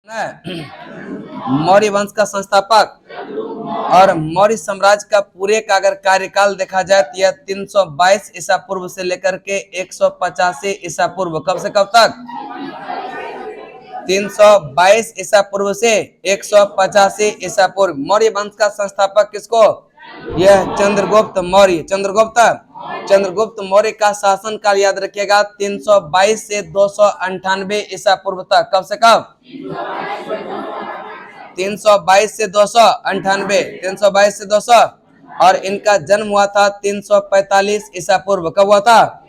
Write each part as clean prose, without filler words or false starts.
मौर्य वंश का संस्थापक और मौर्य साम्राज्य का पूरे का अगर कार्यकाल देखा जाए तो यह 322 ईसा पूर्व से लेकर के 185 ईसा पूर्व, कब से कब तक? 322 ईसा पूर्व से 185 ईसा पूर्व। मौर्य वंश का संस्थापक किसको? यह चंद्रगुप्त मौर्य। चंद्रगुप्त मौर्य का शासन काल याद रखिएगा 322 से 298 ईसा पूर्व तक। कब से कब? 322 से 298, 322 से 200। और इनका जन्म हुआ था 345 ईसा पूर्व। कब हुआ था?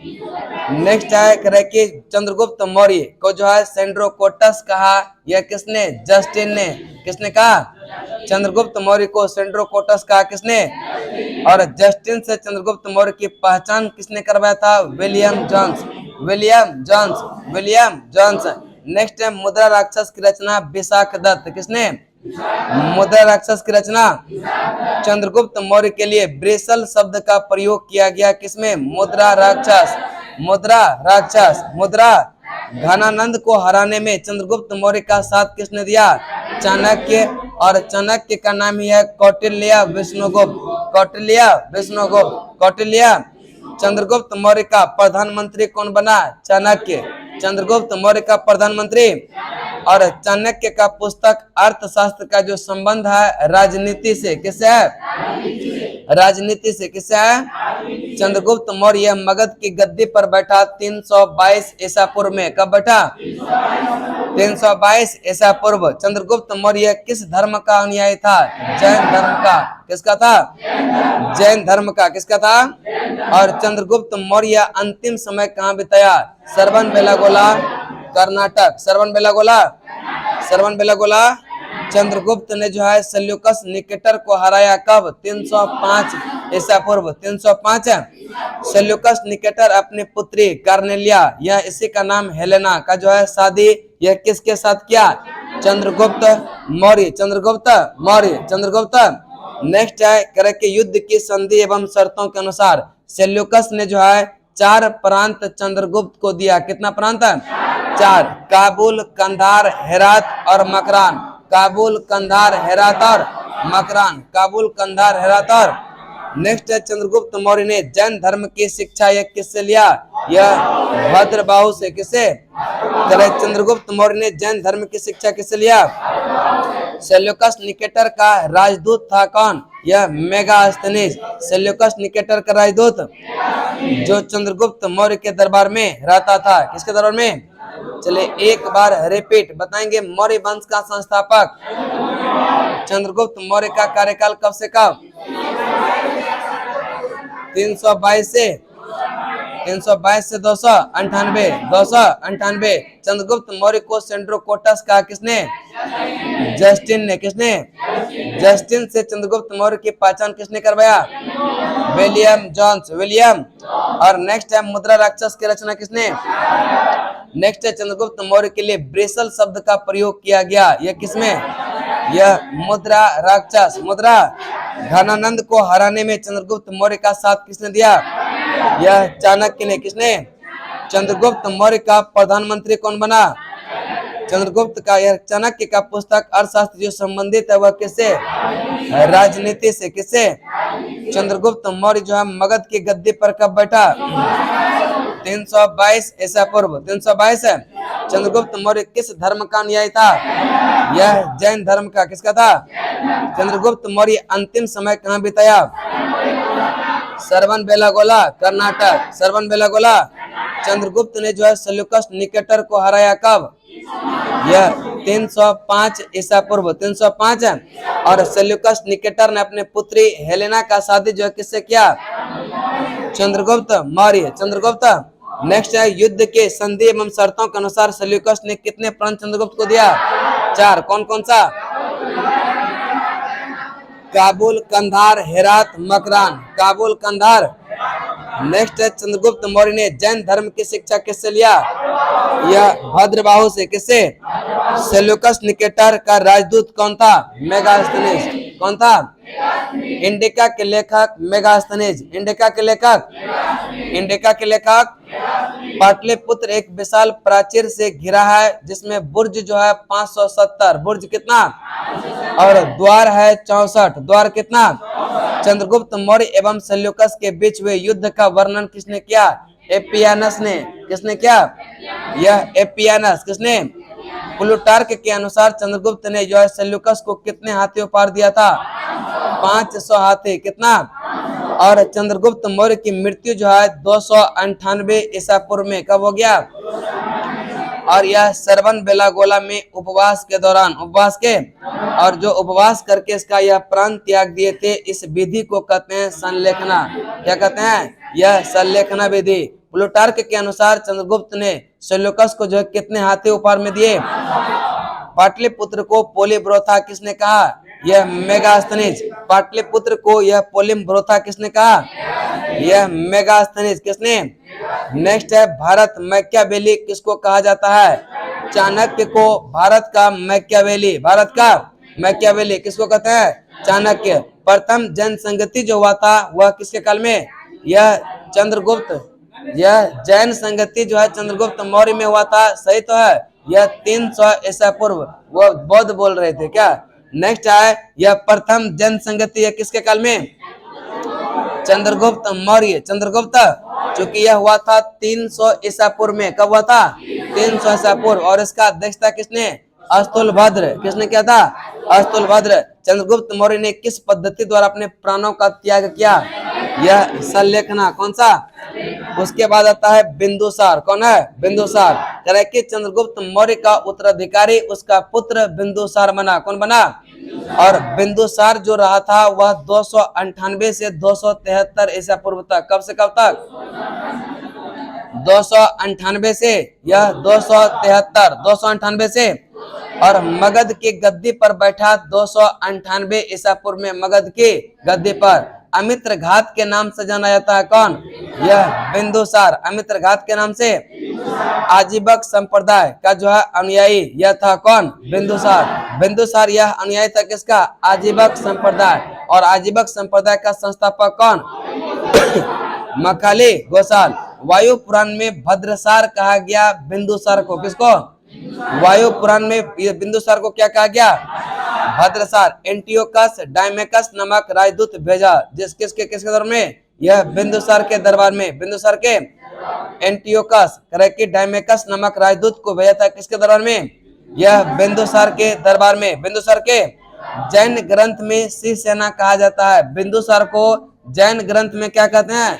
नेक्स्ट है कि चंद्रगुप्त मौर्य को जो है सेंड्रोकोटस कहा, यह किसने? जस्टिन ने। किसने कहा? चंद्रगुप्त मौर्य को सेंड्रोकोटस कहा, किसने? और जस्टिन से चंद्रगुप्त मौर्य की पहचान किसने करवाया था? William Jones. नेक्स्ट है मुद्रा राक्षस की रचना विशाख दत्त। किसने? मुद्रा राक्षस की रचना चंद्रगुप्त मौर्य के लिए ब्रेसल शब्द का प्रयोग किया गया। किसमें? मुद्रा राक्षस। घनानंद को हराने में चंद्रगुप्त मौर्य का साथ किसने दिया? चाणक्य। और चाणक्य का नाम ही है कौटिल्य विष्णुगुप्त। चंद्रगुप्त मौर्य का प्रधानमंत्री कौन बना? चाणक्य। चंद्रगुप्त मौर्य का प्रधानमंत्री। और चाणक्य का पुस्तक अर्थशास्त्र का जो संबंध है राजनीति से, किससे है? राजनीति से। किससे है? चंद्रगुप्त मौर्य मगध की गद्दी पर बैठा 322 ईसा पूर्व में। कब बैठा? 322 ईसा पूर्व। चंद्रगुप्त मौर्य किस धर्म का अनुयायी था? जैन धर्म का। किसका था? जैन धर्म का। किसका था? और चंद्रगुप्त मौर्य अंतिम समय कहाँ बिताया? श्रवणबेलागोला, कर्नाटक। श्रवणबेलागोला। चंद्रगुप्त ने जो है सेल्यूकस निकेटर को हराया। कब? 305 ईसा पूर्व। 305। सेल्यूकस निकेटर अपनी पुत्री कार्नेलिया, यह इसी का नाम हेलेना का जो है शादी यह किसके साथ किया? चंद्रगुप्त मौर्य। नेक्स्ट है कि युद्ध की संधि एवं शर्तों के अनुसार सेल्यूकस ने जो है 4 प्रांत चंद्रगुप्त को दिया। कितना प्रांत? 4। काबुल, कंधार, हेरात और मकरान। नेक्स्ट है चंद्रगुप्त मौर्य ने जैन धर्म की शिक्षा यह किससे लिया? यह भद्रबाहु से। किससे? चंद्रगुप्त मौर्य ने जैन धर्म की शिक्षा किससे लिया? सेल्यूकस निकेटर का राजदूत था कौन? यह मेगास्थनीज। सेल्यूकस निकेटर का राजदूत जो चंद्रगुप्त मौर्य के दरबार में रहता था। किसके दरबार में? चलिए एक बार रिपीट बताएंगे। मौर्य वंश का संस्थापक चंद्रगुप्त मौर्य का कार्यकाल कब से कब? 322 से 298। चंद्रगुप्त मौर्य को सेंड्रोकोटस कहा, किसने? जस्टिन ने। किसने? जस्टिन से चंद्रगुप्त मौर्य की पहचान किसने करवाया? विलियम। और नेक्स्ट है मुद्रा राक्षस की रचना किसने? नेक्स्ट है चंद्रगुप्त मौर्य के लिए ब्रेसल शब्द का प्रयोग किया गया। यह किसमें? यह मुद्रा राक्षस। घनानंद को हराने में चंद्रगुप्त मौर्य का साथ किसने दिया? यह चाणक्य ने। किसने? चंद्रगुप्त मौर्य का प्रधानमंत्री कौन बना? चंद्रगुप्त का। यह चाणक्य का पुस्तक अर्थशास्त्र जो संबंधित है वह किससे? राजनीति से। किससे? चंद्रगुप्त मौर्य जो है मगध की गद्दी पर कब बैठा? 322 ईसा पूर्व। 322 है। चंद्रगुप्त मौर्य किस धर्म का अनुयायी था? यह जैन धर्म का। किसका था? चंद्रगुप्त मौर्य अंतिम समय कहाँ बिताया? श्रवणबेलागोला, कर्नाटक। चंद्रगुप्त ने जो है सेल्यूकस निकेटर को हराया। कब? यह 305 ईसा पूर्व। 305 है। और सेल्यूकस निकेटर ने अपने पुत्री हेलेना का शादी जो है किससे किया? चंद्रगुप्त मौर्य। नेक्स्ट है युद्ध के संधि एवं शर्तों के अनुसार सेल्यूकस ने कितने प्रांत चंद्रगुप्त को दिया? 4। कौन कौन सा? काबुल, कंधार, हेरात, मकरान। नेक्स्ट है चंद्रगुप्त मौर्य ने जैन धर्म की शिक्षा किससे लिया? यह भद्रबाहु से। किससे? सेल्यूकस निकेटर का राजदूत कौन था? मेगास्थनीज। कौन था? इंडिका के लेखक मेगास्थनीज। इंडिका के लेखक, इंडिका के लेखक पाटलिपुत्र एक विशाल प्राचीर से घिरा है जिसमें बुर्ज जो है 570, बुर्ज कितना, और द्वार है 64, द्वार कितना। चंद्रगुप्त मौर्य एवं सेल्यूकस के बीच हुए युद्ध का वर्णन किसने किया? एपियानस ने। किसने किया? यह एपियानस। किसने? प्लूटार्क के अनुसार चंद्रगुप्त ने जो है सेल्यूकस को कितने हाथी उपहार दिया था? 500 हाथी। कितना? और चंद्रगुप्त मौर्य की मृत्यु जो है 298 ईसा पूर्व में कब हो गया? और यह श्रवण बेलागोला में उपवास के दौरान, उपवास के, और जो उपवास करके इसका यह प्राण त्याग दिए थे, इस विधि को कहते हैं संलेखना। क्या कहते हैं? यह संलेखना विधि। प्लूटार्क के अनुसार चंद्रगुप्त ने सेल्यूकस को जो है कितने हाथी उपहार में दिए? पाटलिपुत्र को पोलीब्रोथा किसने कहा? यह मेगास्थनीज। पाटलिपुत्र को यह पोलीब्रोथा किसने कहा? यह मेगास्थनीज। किसने? नेक्स्ट है भारत मैकियावेली किसको कहा जाता है? चाणक्य को भारत का मैकियावेली, भारत का मैकियावेली किसको कहते हैं? चाणक्य। प्रथम जनसंगति जो हुआ था वह किसके काल में? यह चंद्रगुप्त, यह जैन संगति जो है चंद्रगुप्त मौर्य में हुआ था। सही तो है। यह 300 ईसा पूर्व। वो बौद्ध बोल रहे थे क्या? नेक्स्ट है यह प्रथम जन संगति है किसके काल में? चंद्रगुप्त मौर्य। चंद्रगुप्त, चूंकि यह हुआ था 300 ईसा पूर्व में। कब हुआ था? 300 ईसा पूर्व। और इसका अध्यक्षता किसने? अस्तुलभद्र। किसने किया था? अस्तुलभद्र। चंद्रगुप्त मौर्य ने किस पद्धति द्वारा अपने प्राणों का त्याग किया? यह संलेखना। कौन सा? उसके बाद आता है बिंदुसार। कौन है? बिंदुसार। कह कि चंद्रगुप्त मौर्य का उत्तराधिकारी उसका पुत्र बिंदुसार बना। कौन बना? और बिंदुसार जो रहा था वह 298 से 273 ईसा पूर्व तक। कब से कब तक? 298 से यह 273, 298 से। और मगध की गद्दी पर बैठा 298 ईसा पूर्व में मगध की गद्दी पर। अमित्र घात के नाम से जाना जाता है कौन? यह बिंदुसार। अमित्र घात के नाम से। आजीवक संप्रदाय का जो है अनुयायी यह था कौन? बिंदुसार। बिंदुसार यह अनुयायी था किसका? आजीवक संप्रदाय। और आजीवक संप्रदाय का संस्थापक कौन? मखाली गोसाल। वायु पुराण में भद्रसार कहा गया बिंदुसार को। किसको? वायु पुराण में बिंदुसार को क्या कहा गया? भद्रसार। एंटियोकस डायमेकस नामक राजदूत भेजा जिस किसके दरबार में? यह बिंदुसार के दरबार में। बिंदुसार के एंटियोकस डायमेकस नामक राजदूत को भेजा था किसके दरबार में? यह बिंदुसार के दरबार में। बिंदुसार के जैन ग्रंथ में शिव सेना कहा जाता है। बिंदुसार को जैन ग्रंथ में क्या कहते हैं?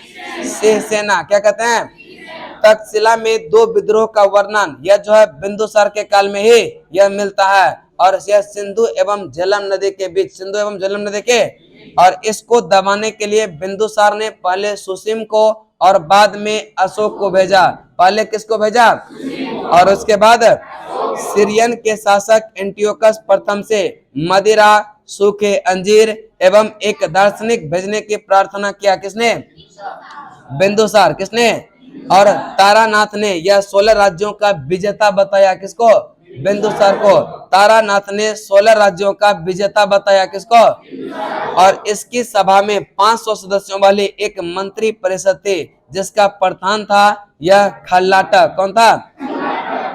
शिव सेना। क्या कहते हैं? तक्षशिला में 2 विद्रोह का वर्णन यह जो है बिंदुसार के काल में ही यह मिलता है। और यह सिंधु एवं झेलम नदी के बीच, सिंधु एवं झेलम नदी के। और इसको दबाने के लिए बिंदुसार ने पहले सुसीम को और बाद में अशोक को भेजा। पहले किसको भेजा? और उसके बाद सीरियन के शासक एंटियोकस प्रथम से मदिरा, सूखे अंजीर एवं एक दार्शनिक भेजने की प्रार्थना किया। किसने? बिंदुसार। किसने? और तारानाथ ने यह 16 राज्यों का विजेता बताया। किसको? बिंदुसार को। तारानाथ ने 16 राज्यों का विजेता बताया। किसको? और इसकी सभा में 500 सदस्यों वाली एक मंत्री परिषद थी जिसका प्रधान था यह खल्लाटक। कौन था?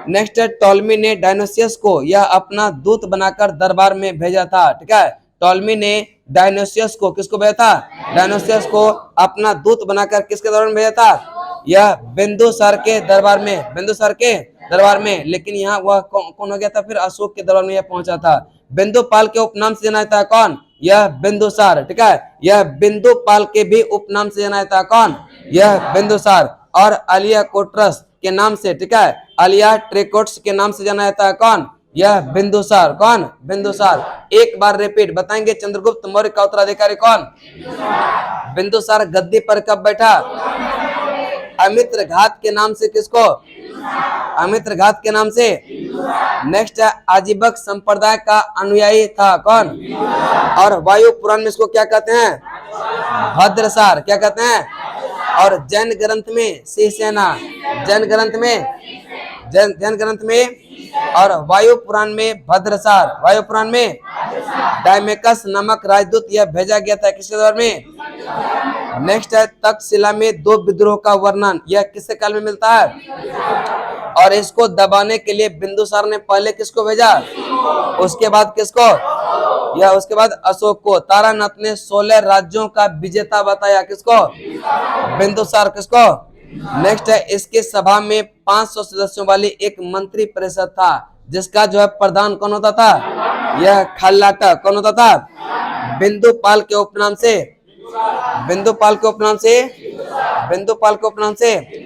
नेक्स्ट टॉलमी ने डायनोसियस को यह अपना दूत बनाकर दरबार में भेजा था। ठीक है। टॉलमी ने डायनोसियस को, किसको भेजा था? डायनोसियस को अपना दूत बनाकर किसके दरबार में भेजा था? यह बिंदुसार के दरबार में। बिंदुसार के दरबार में। लेकिन यहाँ वह कौन हो गया था? फिर अशोक के दरबार में यह पहुंचा था। बिंदुपाल के उपनाम से जाना था कौन? यह बिंदुसार। ठीक है। यह बिंदुपाल के भी उपनाम से जाना था कौन? यह बिंदुसार। और अलिया कोट्रस के नाम से, ठीक है, अलिया ट्रेकोट्स के नाम से जाना जाता है कौन? यह बिंदुसार। कौन? बिंदुसार। एक बार रिपीट बताएंगे, चंद्रगुप्त मौर्य का उत्तराधिकारी कौन? बिंदुसार। गद्दी पर कब बैठा? अमित्र घात के नाम से। किसको? अमित्र घात के नाम से। नेक्स्ट है आजीवक संप्रदाय का अनुयायी था कौन? और वायु पुराण में इसको क्या कहते हैं? भद्रसार। क्या कहते हैं? और जैन ग्रंथ में शिव सेना। जैन ग्रंथ में जैन ग्रंथ में, और वायु पुराण में भद्रसार, वायु पुराण में डायमेकस नामक राजदूत यह भेजा गया था किसके दौर में। नेक्स्ट है तक्षशिला में दो विद्रोह का वर्णन, यह किसके काल में मिलता है। और इसको दबाने के लिए बिंदुसार ने पहले किसको भेजा, उसके बाद किसको, या उसके बाद अशोक को। तारानाथ ने 16 राज्यों का विजेता बताया किसको, बिंदुसार किसको। नेक्स्ट है इसके सभा में 500 सदस्यों वाली एक मंत्री परिषद था, जिसका जो है प्रधान कौन होता था, यह खल्लाटा कौन होता था, बिंदुपाल के उपनाम से, बिंदुपाल के उपनाम से, बिंदुपाल के उपनाम से।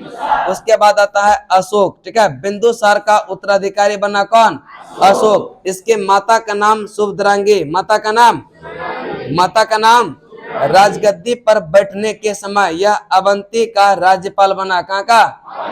उसके बाद आता है अशोक, ठीक है। बिंदुसार का उत्तराधिकारी बना कौन, अशोक। इसके माता का नाम शुभद्रांगी, माता का नाम, माता का नाम। राजगद्दी पर बैठने के समय यह अवंती का राज्यपाल बना, कहाँ का,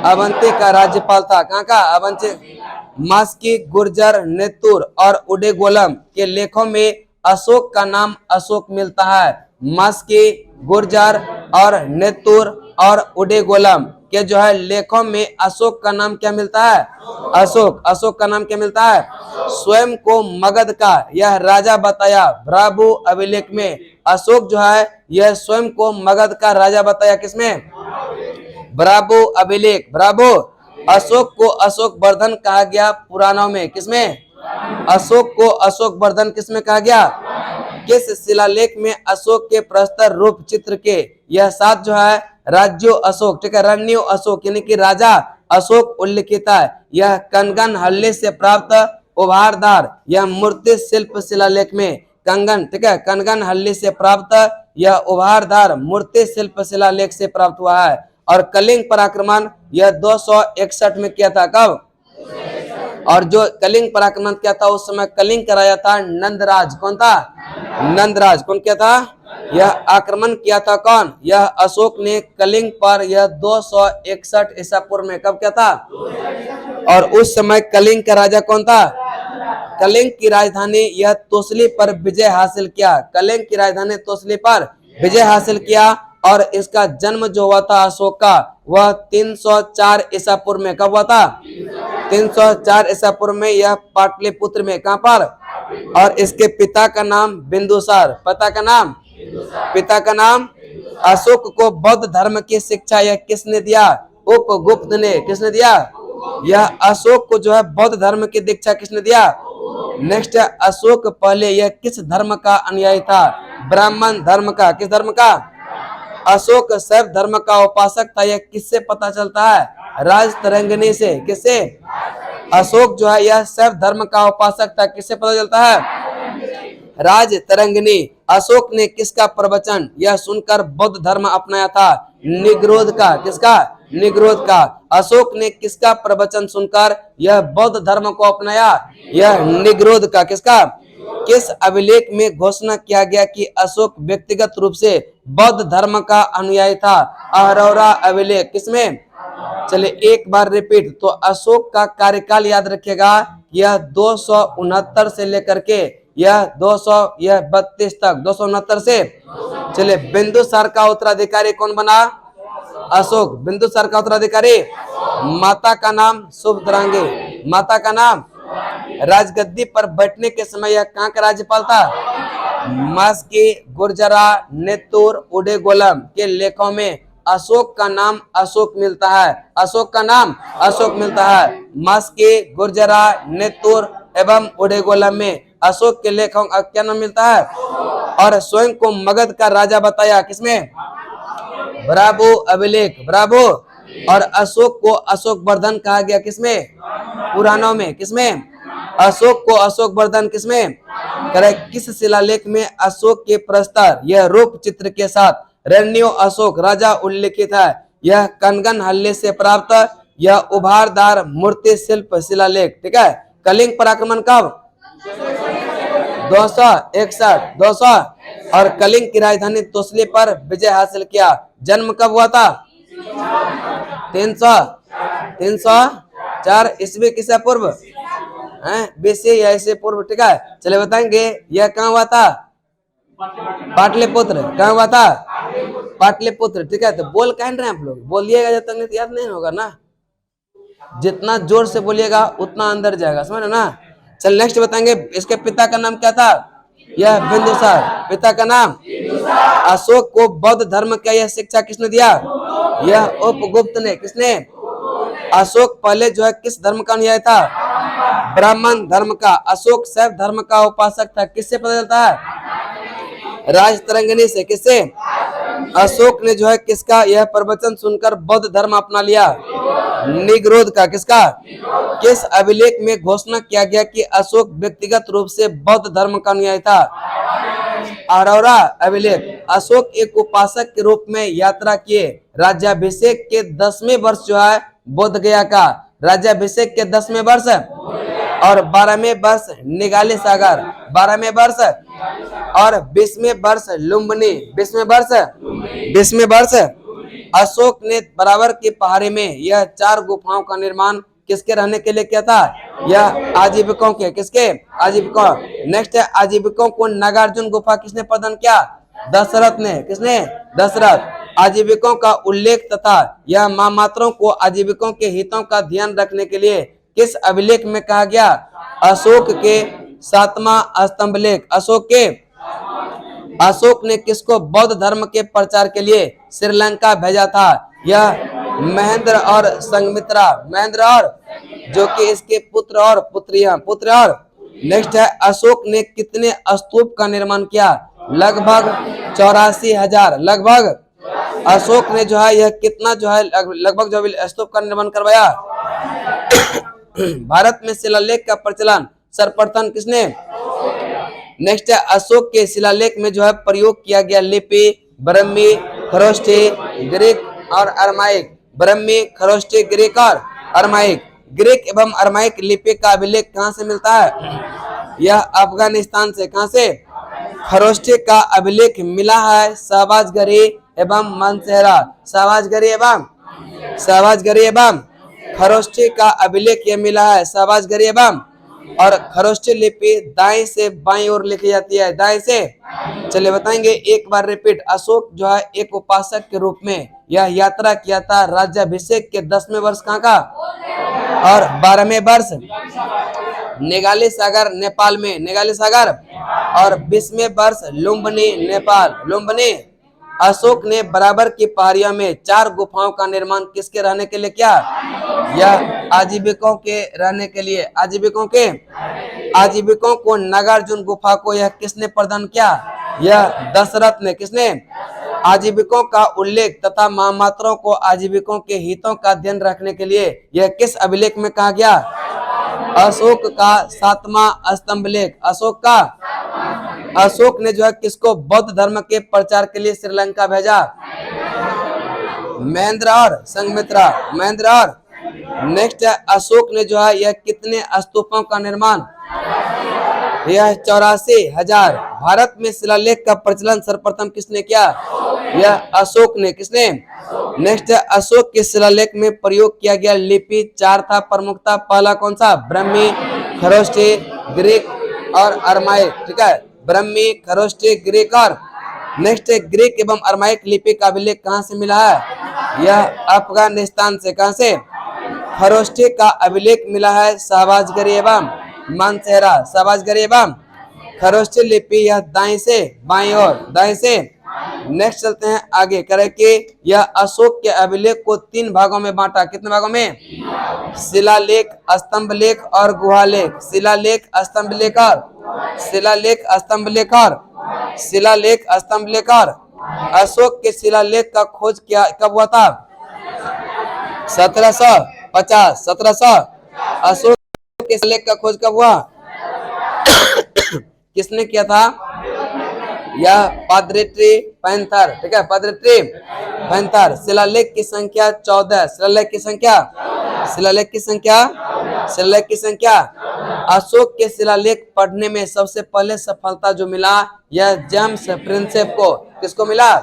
अवंती का राज्यपाल था, कहाँ का, अवंती। मास्की, गुर्जर, नेतुर और उडेगोलम के लेखों में अशोक का नाम अशोक मिलता है। मास्की, गुर्जर और नेतुर और उडेगोलम के जो है लेखों में अशोक का नाम क्या मिलता है, अशोक, अशोक का नाम क्या मिलता है। स्वयं को मगध का यह राजा बताया भ्राभु अभिलेख में। अशोक जो है यह स्वयं को मगध का राजा बताया किसमें, भ्राभु अभिलेख, भ्राभु। अशोक को अशोक वर्धन कहा गया पुराणों में, किसमें, अशोक को अशोक वर्धन किसमें कहा गया। किस शिलालेख में अशोक के प्रस्तर रूप चित्र के यह 7 जो है राज्यों अशोक, ठीक है, रण्यो अशोक यानी कि राजा अशोक उल्लिखित है। यह कंगन हल्ले से प्राप्त उभारदार यह मूर्ति शिल्प शिलालेख में, कंगन, ठीक है, कंगन हल्ले से प्राप्त यह उभारदार मूर्ति शिल्प शिलालेख से प्राप्त हुआ है। और कलिंग पराक्रमण यह 261 में किया था, कब, और जो कलिंग पराक्रमण किया था उस समय कलिंग कराया था नंदराज, कौन था, नंदराज। कौन किया था, यह आक्रमण किया था कौन, यह अशोक ने कलिंग पर, यह 261 ईसा पूर्व में, कब किया था। और उस समय कलिंग का राजा कौन था, कलिंग की राजधानी यह तोसली पर विजय हासिल किया, कलिंग की राजधानी तोसली पर विजय हासिल किया। और इसका जन्म जो हुआ था अशोक का वह 304 ईसा पूर्व में, कब हुआ था, 304 ईसा पूर्व में, यह पाटलिपुत्र में, कहां पर। और इसके पिता का नाम बिंदुसार, पिता का नाम, पिता का नाम। अशोक को बौद्ध धर्म की शिक्षा यह किसने दिया, उपगुप्त ने, किसने दिया, यह अशोक को जो है बौद्ध धर्म की दीक्षा किसने दिया। नेक्स्ट है अशोक पहले यह किस धर्म का अनुयायी था, ब्राह्मण धर्म का, किस धर्म का। अशोक शैव धर्म का उपासक था, यह किससे पता चलता है, राजतरंगिणी से, किससे। अशोक जो है यह शैव धर्म का उपासक था, किससे पता चलता है, राजतरंगिणी। अशोक ने किसका प्रवचन यह सुनकर बौद्ध धर्म अपनाया था, निग्रोध का, किसका, निग्रोध का। अशोक ने किसका प्रवचन सुनकर यह बौद्ध धर्म को अपनाया, यह निग्रोध का, किसका। किस अभिलेख में घोषणा किया गया कि अशोक व्यक्तिगत रूप से बौद्ध धर्म का अनुयायी था, अहरौरा अभिलेख, किसमें। चलिए एक बार रिपीट, तो अशोक का कार्यकाल याद रखिएगा, यह 269 से लेकर के यह 232 तक, 269 से। चलिए बिंदुसार का उत्तराधिकारी कौन बना, अशोक। बिंदुसार का उत्तराधिकारी, माता का नाम शुभद्रांगी, माता का नाम। राजगद्दी पर बैठने के समय यह कहाँ का राज्यपाल था, मास्की, गुर्जरा, नेतुर, उडेगोलम के लेखों में अशोक का नाम अशोक मिलता है, अशोक का नाम अशोक मिलता है। मास्की, गुर्जरा, नेतुर एवं उडेगोलम में अशोक के लेखों का क्या नाम मिलता है। और स्वयं को मगध का राजा बताया, किसमें, भ्राभु अभिलेख, भ्राभु। और अशोक को अशोक वर्धन कहा गया, किसमें, पुराणों में, किसमें। अशोक को अशोक वर्धन किसमें, करेक्ट। किस शिलालेख में अशोक के प्रस्तर यह रूप चित्र के साथ रण्यो अशोक राजा उल्लिखित है, यह कंगन हल्ले से प्राप्त यह उभारदार मूर्ति शिल्प शिलालेख, ठीक है। कलिंग पराक्रमण कब, 261, 200। और कलिंग की राजधानी तोसली पर विजय हासिल किया। जन्म कब हुआ था, 304 ईस्वी किसे पूर्व, बीसी या इससे पूर्व, ठीक है। चले बताएंगे यह कहाँ हुआ था, पाटलिपुत्र, कहाँ हुआ था, पाटलिपुत्र, ठीक है। तो बोल कह रहे हैं आप लोग, बोलिएगा जब तक नहीं याद नहीं होगा ना। जितना जोर से बोलिएगा उतना अंदर जाएगा, समझ रहे ना। चल नेक्स्ट बताएंगे, इसके पिता का नाम क्या था? यह बिंदुसार। पिता का नाम अशोक को बौद्ध धर्म का यह शिक्षा किसने दिया? यह उपगुप्त ने। किसने? अशोक पहले जो है किस धर्म का अनुयायी था? ब्राह्मण धर्म का। अशोक शैव धर्म का उपासक था। किससे पता चलता है? राजतरंगिणी से। किससे? अशोक ने जो है किसका यह प्रवचन सुनकर बौद्ध धर्म अपना लिया? निग्रोध का। किसका? किस अभिलेख में घोषणा किया गया कि अशोक व्यक्तिगत रूप से बौद्ध धर्म का अनुयायी था? अरोरा अभिलेख। अशोक एक उपासक के रूप में यात्रा किए। राज्याभिषेक के 10वें वर्ष जो है बोध गया का। राज्याभिषेक के 10वें वर्ष और 12वें वर्ष निगाले सागर, 12वें वर्ष और 20वें वर्ष लुम्बिनी, 20वें वर्ष अशोक ने बराबर की पहाड़ी में यह 4 गुफाओं का निर्माण किसके रहने के लिए किया था? यह आजीविकों के। किसके? आजीविकों। नेक्स्ट है, आजीविकों को नागार्जुन गुफा किसने प्रदान किया? दशरथ ने। किसने? दशरथ। आजीविकों का उल्लेख तथा यह मामात्रों को आजीविकों के हितों का ध्यान रखने के लिए किस अभिलेख में कहा गया? अशोक के 7वां स्तंभ लेख। अशोक ने किसको बौद्ध धर्म के प्रचार के लिए श्रीलंका भेजा था? यह महेंद्र और संघमित्रा। महेंद्र और जो कि इसके पुत्र और पुत्रियां, पुत्र और। नेक्स्ट है, अशोक ने कितने स्तूप का निर्माण किया? लगभग 84,000। लगभग अशोक ने जो है यह कितना जो है लगभग जो स्तूप का निर्माण करवाया? भारत में शिलालेख का प्रचलन सर्वप्रथम किसने? नेक्स्ट है, अशोक के शिलालेख में जो है प्रयोग किया गया लिपि ब्रह्मी, खरोष्ठी, ग्रीक और अरमाइक। ब्रह्मी, खरोष्ठी, ग्रीक और अरमाइक। ग्रीक एवं अरमाइक लिपि का अभिलेख कहाँ से मिलता है? यह अफगानिस्तान से। कहाँ से? खरोष्ठी का अभिलेख मिला है शहबाजगरी एवं मानसेहरा। शहबाजगरी एवं खरोष्ठी का अभिलेख यह मिला है शहबाजगरी एवं। और खरोष्ठी लिपि दाएं से बाईं ओर लिखी जाती है। दाएं से। चलिए बताएंगे एक बार रिपीट। अशोक जो है एक उपासक के रूप में यह यात्रा किया था। राज्याभिषेक के 10वें वर्ष कहाँ का और 12वें वर्ष निगाले सागर नेपाल में। निगाले सागर और 20वें वर्ष लुम्बिनी नेपाल। लुम्बिनी। अशोक ने बराबर की पहाड़ियों में 4 गुफाओं का निर्माण किसके रहने के लिए किया? यह आजीविकों के रहने के लिए। आजीविकों को नागार्जुन गुफा को यह किसने प्रदान किया? यह दशरथ ने। किसने? आजीविकों का उल्लेख तथा महामात्रों को आजीविकों के हितों का ध्यान रखने के लिए यह किस अभिलेख में कहा गया? अशोक का 7वां स्तंभ लेख। अशोक ने जो है किसको बौद्ध धर्म के प्रचार के लिए श्रीलंका भेजा? महेंद्र और संघमित्रा। महेंद्र और। नेक्स्ट है, अशोक ने जो है यह कितने स्तूपों का निर्माण? यह 84,000। भारत में शिलालेख का प्रचलन सर्वप्रथम किसने किया? यह अशोक ने। किसने? नेक्स्ट है, अशोक के शिलालेख में प्रयोग किया गया लिपि 4 था प्रमुखता। पहला कौन सा? ब्रह्मी, खरोष्ठी, ग्रीक और अरमाइक। ठीक है, ब्रह्मी, खरोष्ठी, ग्रीक और। नेक्स्ट है, ग्रीक एवं अरमाइक लिपि का अभिलेख कहाँ से मिला है? यह अफगानिस्तान से। कहाँ से? खरोष्ठी का अभिलेख मिला है शहबाजगरी एवं मानसेहरा। शहबाजगरी एवं खरोष्ठी लिपि यह दाएं से बाईं ओर। दाएं से। नेक्स्ट चलते हैं आगे। करें कि यह अशोक के अभिलेख को 3 भागों में बांटा। कितने भागों में? शिलालेख, स्तंभ लेख और गुहालेख। शिलालेख, स्तंभ लेख और शिलालेख, स्तंभ लेख और शिलालेख, स्तंभ लेख और। अशोक के शिलालेख का खोज क्या कब हुआ था? 1750। 1700। अशोक के शिलालेख का खोज कब हुआ? किसने किया था? यह पाद्रिट्री पैंथर। ठीक है, पाद्रिट्री पैंथर। शिलालेख की संख्या 14। शिलालेख की संख्या अशोक के शिलालेख पढ़ने में सबसे पहले सफलता जो मिला यह जेम्स प्रिंसेप को। किसको मिला?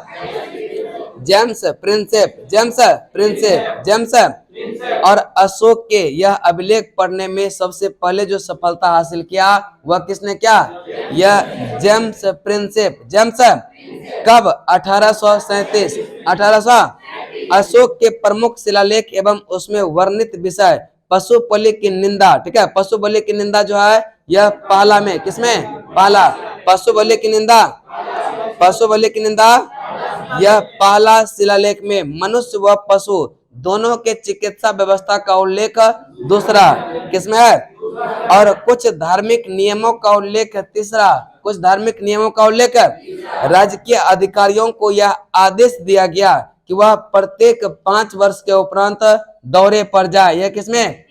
James Prinsep. और अशोक के यह अभिलेख पढ़ने में सबसे पहले जो सफलता हासिल किया वह किसने किया? यह जेम्स प्रिंसेप। जेम्स कब? 1837। 1800। अशोक के प्रमुख शिलालेख एवं उसमें वर्णित विषय पशु बलि की निंदा, ठीक है, पशु बलि की निंदा जो है यह पहला में, किसमें, पहला, पशु बलि की निंदा, पशु बलि की निंदा यह पहला शिलालेख में मनुष्य व पशु दोनों के चिकित्सा व्यवस्था का उल्लेख दूसरा, किसमें है, और कुछ धार्मिक नियमों का उल्लेख तीसरा, कुछ धार्मिक नियमों का उल्लेख, राजकीय अधिकारियों को यह आदेश दिया गया कि वह प्रत्येक 5 वर्ष के उपरांत दौरे पर जाए, यह किसमें,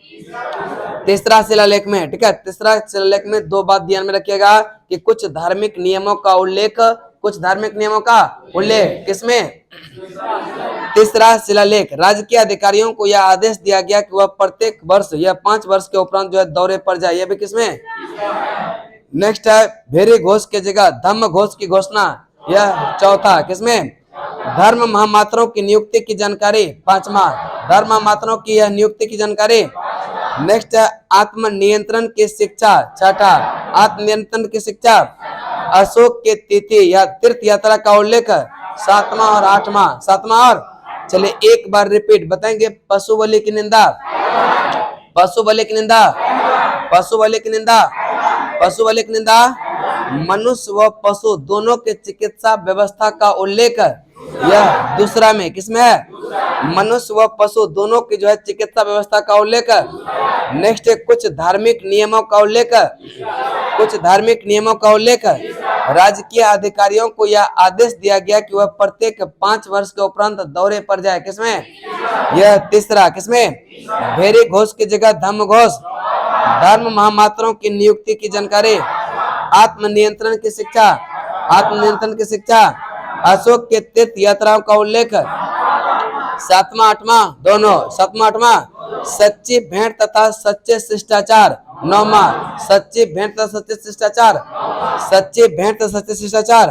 तीसरा शिलालेख में, ठीक है, तीसरा शिलालेख में 2 बात ध्यान में रखिएगा कि कुछ धार्मिक नियमों का उल्लेख, कुछ धार्मिक नियमों का उल्लेख, किसमें, तीसरा शिलालेख, राजकीय अधिकारियों को यह आदेश दिया गया कि वह प्रत्येक वर्ष या 5 वर्ष के उपरांत जो है दौरे पर जाए, यह भी किसमें। नेक्स्ट है भेरी घोष की जगह धम्म घोष की घोषणा, यह चौथा, किसमें, धर्म महामात्रों की नियुक्ति की जानकारी, पांचवा, धर्म महामात्रों की यह नियुक्ति की जानकारी। नेक्स्ट है आत्म नियंत्रण की शिक्षा, छठा, आत्म नियंत्रण की शिक्षा। अशोक के तिथि या तीर्थ यात्रा का उल्लेख, सातवां और आठवां, सातवां और, चलिए एक बार रिपीट बताएंगे, पशु बलि की निंदा, पशु बलि की निंदा, पशु बलि की निंदा, पशु बलि की निंदा, मनुष्य व पशु दोनों के चिकित्सा व्यवस्था का उल्लेख, यह दूसरा में, किसमें है, मनुष्य व पशु दोनों की जो है चिकित्सा व्यवस्था का उल्लेख। नेक्स्ट है कुछ धार्मिक नियमों का उल्लेख, कुछ धार्मिक नियमों का उल्लेख, राजकीय अधिकारियों को यह आदेश दिया गया कि वह प्रत्येक 5 वर्ष के उपरांत दौरे पर जाए, किसमें, यह तीसरा, किसमें, भेरी घोष की जगह धम्म घोष, धर्म महामात्रों की नियुक्ति की जानकारी, आत्म नियंत्रण की शिक्षा, आत्म नियंत्रण की शिक्षा, अशोक के तीर्थ यात्राओं का उल्लेख, सातवां आठवां दोनों, सातवां आठवां, सच्ची भेंट तथा सच्चे शिष्टाचार, नौवां, सच्ची भेंट तथा सच्चे शिष्टाचार, सच्ची भेंट तथा सच्चे शिष्टाचार।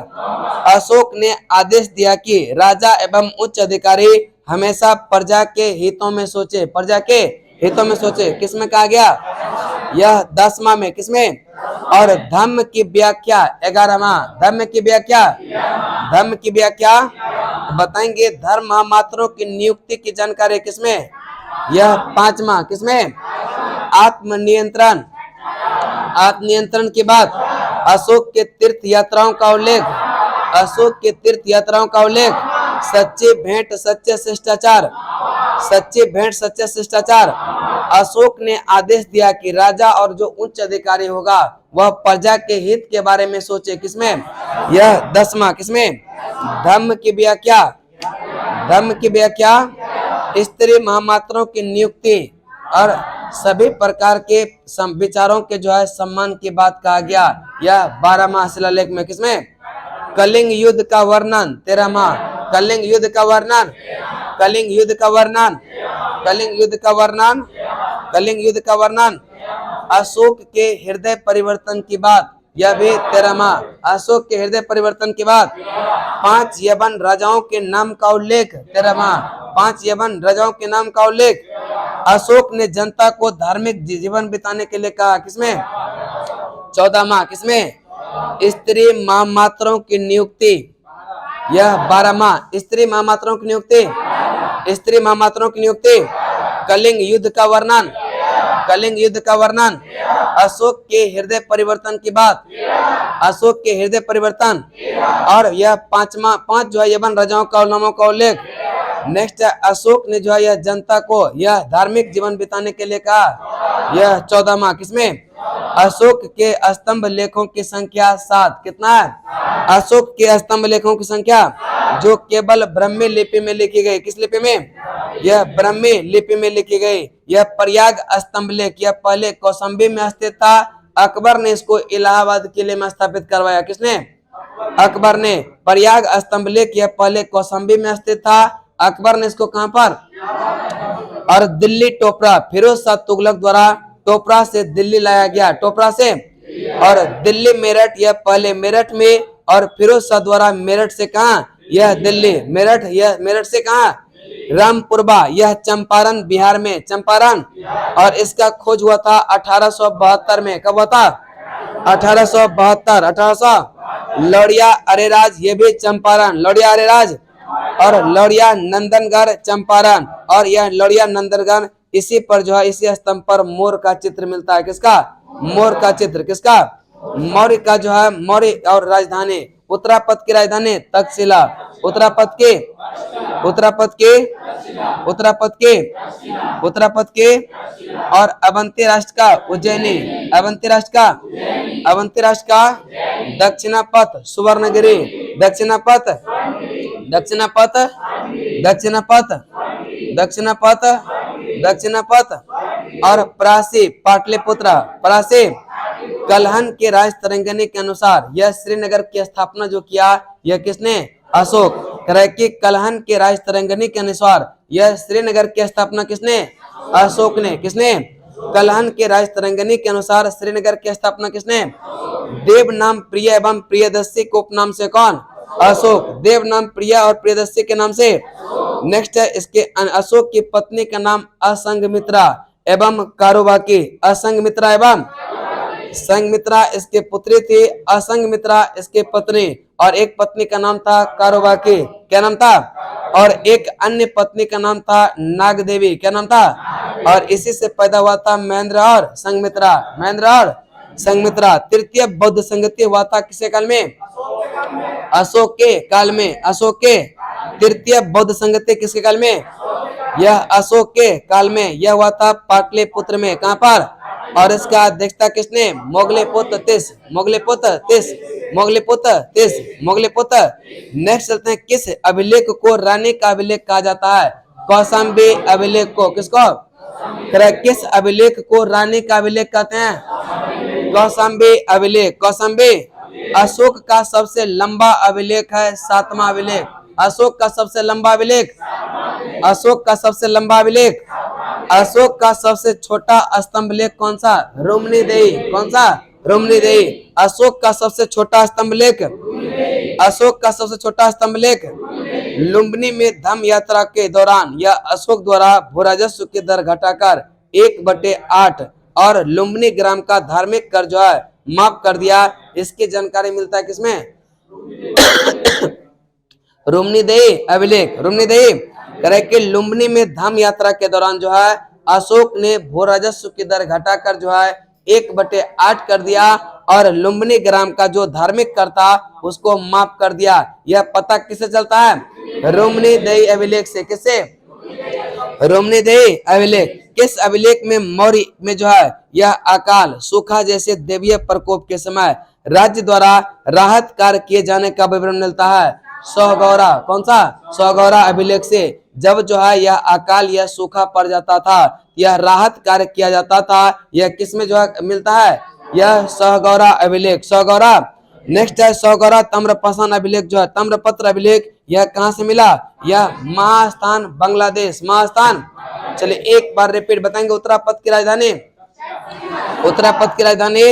अशोक ने आदेश दिया कि राजा एवं उच्च अधिकारी हमेशा प्रजा के हितों में सोचे, प्रजा के हितों में सोचे, किसमें कहा गया, यह 10वां में, किसमें, और धम्म की व्याख्या 11वां, धम्म की व्याख्या, धम्म की व्याख्या बताएंगे, धर्म महामात्रों की नियुक्ति की जानकारी, किसमें, यह 5वां, किसमें, आत्म नियंत्रण, आत्म नियंत्रण की बात, अशोक के तीर्थ यात्राओं का उल्लेख, अशोक के तीर्थ यात्राओं का उल्लेख, सच्ची भेंट सच्चे शिष्टाचार, सच्ची भेंट सच्चे शिष्टाचार। अशोक ने आदेश दिया कि राजा और जो उच्च अधिकारी होगा वह प्रजा के हित के बारे में सोचे, किसमें, यह 10वां, किसमें, धम्म की व्याख्या, धम्म की व्याख्या, स्त्री महामात्रों की नियुक्ति और सभी प्रकार के विचारों के जो है सम्मान की बात कहा गया, यह 12वां शिलालेख में, किसमें, कलिंग युद्ध का वर्णन 13वां, कलिंग युद्ध का वर्णन, कलिंग युद्ध का वर्णन, कलिंग युद्ध का वर्णन, कलिंग युद्ध का वर्णन, अशोक के हृदय परिवर्तन की बात, यह भी 13वां, अशोक के हृदय परिवर्तन की बात, 5 यवन राजाओं के नाम का उल्लेख 13वां, 5 यवन राजाओं के नाम का उल्लेख। अशोक ने जनता को धार्मिक जीवन बिताने के लिए कहा, किसमें, 14वां, किसमें, स्त्री महामात्रों की नियुक्ति, यह 12वां, स्त्री महामात्रों की नियुक्ति, स्त्री महामात्रों की नियुक्ति। कलिंग युद्ध का वर्णन, कलिंग युद्ध का वर्णन, अशोक के हृदय परिवर्तन की बात, अशोक के हृदय परिवर्तन, और यह 5 जो है यवन राजाओं का नामों का उल्लेख। नेक्स्ट है अशोक ने जो है यह जनता को यह धार्मिक जीवन बिताने के लिए कहा, यह 14वां, किसमें, अशोक के स्तंभ लेखों की संख्या 7, कितना है, अशोक के स्तंभ लेखों की संख्या जो केवल ब्राह्मी लिपि में लिखी गई, किस लिपि में, यह ब्राह्मी लिपि में लिखी गई। यह प्रयाग स्तंभ लेख यह पहले कौशाम्बी में स्थित था, अकबर ने इसको इलाहाबाद किले में स्थापित करवाया, किसने, अकबर ने। प्रयाग स्तंभ लेख यह पहले कौशाम्बी में स्थित था, अकबर ने इसको कहां पर, और दिल्ली टोपरा फिरोज शाह तुगलक द्वारा टोपरा से दिल्ली लाया गया, टोपरा से, और दिल्ली मेरठ यह पहले मेरठ में, और फिरोज शाह द्वारा मेरठ से कहा, यह दिल्ली, मेरठ यह मेरठ से कहा, रामपुरबा यह चंपारण बिहार में, चंपारण, और इसका खोज हुआ था 1872 में, कब हुआ था, 1872, 1800। लौड़िया अरेराज ये भी चंपारण, लौड़िया अरेराज, और लौड़िया नंदनगढ़ चंपारण, और यह लौड़िया नंदनगढ़ इसी पर जो है इसी स्तंभ पर मोर का चित्र मिलता है। किसका? मोर का चित्र। किसका? मौर्य का जो है मौर्य। और राजधानी उत्तरापद की राजधानी तक्षशिला। उत्तरापद के उत्तरापद के उत्तरापद के उत्तरापद के और अवंती राष्ट्र का उज्जैनी। अवंती राष्ट्र का अवंती राष्ट्र का दक्षिणापथ सुवर्णगिरी। दक्षिणापथ दक्षिणापथ दक्षिणापथ दक्षिणापथ दक्षिणापथ और प्रासी पाटलिपुत्र। प्रासी कलहन के राज तरंगिणी के अनुसार यह श्रीनगर की स्थापना जो किया यह किसने? अशोक। कि कलहन के राज तरंगिणी के अनुसार यह श्रीनगर की स्थापना किसने? अशोक ने। किसने? कलहन के राज तरंगिणी के अनुसार श्रीनगर की स्थापना किसने? देव नाम प्रिय एवं प्रियदर्शी के उपनाम से कौन? अशोक। देव नाम प्रिय और प्रियदर्शी के नाम से। नेक्स्ट है इसके अशोक की पत्नी का नाम असंघमित्रा एवं कारुबाकी। असंघमित्रा एवं संघमित्रा इसके पुत्री थी। असंघमित्रा इसके पत्नी और एक पत्नी का नाम था कारुबाकी। क्या नाम था? और एक अन्य पत्नी का नाम था नागदेवी। क्या नाम था? और इसी से पैदा हुआ था महेंद्र और संघमित्रा। महेंद्र और संघमित्रा। तृतीय बौद्ध संगति हुआ था किसके काल में? अशोक के काल में। अशोक के तृतीय बौद्ध संगति किसके काल में? यह अशोक के काल में। यह हुआ था पाटलिपुत्र में। कहां पर? और इसका अध्यक्षता किसने? मोगलेपुत्र तीस। मोगलेपुत्र तीस। मोगलेपुत्र तीस। मोगलेपुत्र। नेक्स्ट चलते हैं। किस अभिलेख को रानी का अभिलेख कहा जाता है? कौशाम्बी अभिलेख को। किसको? किस अभिलेख को रानी का अभिलेख कहते हैं? कौशाम्बी अभिलेख। कौशाम्बी अशोक का सबसे लंबा अभिलेख है 7वां अभिलेख। अशोक का सबसे लंबा अभिलेख। अशोक का सबसे लंबा अभिलेख। अशोक का सबसे छोटा स्तंभ लेख कौन सा? रुम्नीदेही। कौन सा? रुम्नीदेही। अशोक का सबसे छोटा स्तंभ लेख। अशोक का सबसे छोटा स्तंभ लेख लुम्बिनी में धम्म यात्रा के दौरान यह अशोक द्वारा भूराजस्व की दर घटाकर 1/8 और लुम्बिनी ग्राम का धार्मिक कर जो है माफ कर दिया। इसकी जानकारी मिलता है किसमें? रुम्नीदेही अभिलेख। रुम्नीदेही कि लुम्बिनी में धम्म यात्रा के दौरान जो है अशोक ने भूराजस्व की दर घटाकर जो है 1/8 कर दिया और लुम्बिनी ग्राम का जो धार्मिक कर था उसको माफ कर दिया। यह पता किससे चलता है? रुम्नीदेही अभिलेख से। किससे? रुम्नीदेही अभिलेख। किस अभिलेख में मौर्य में जो है यह अकाल सूखा जैसे दैवीय प्रकोप के समय राज्य द्वारा राहत कार्य किए जाने का विवरण मिलता है? सौगौरा। कौन सा? सौगौरा अभिलेख से। जब जो है यह अकाल यह सूखा पड़ जाता था यह राहत कार्य किया जाता था। यह किसमें जो है मिलता है? यह सौगौरा अभिलेख। सौगौरा। नेक्स्ट है सौगौरा ताम्रपाषाण अभिलेख जो है ताम्रपत्र अभिलेख। यह कहां से मिला? यह महास्थान बांग्लादेश। महास्थान। चलिए एक बार रिपीट बताएंगे। उत्तरापद की राजधानी उत्तरापद की राजधानी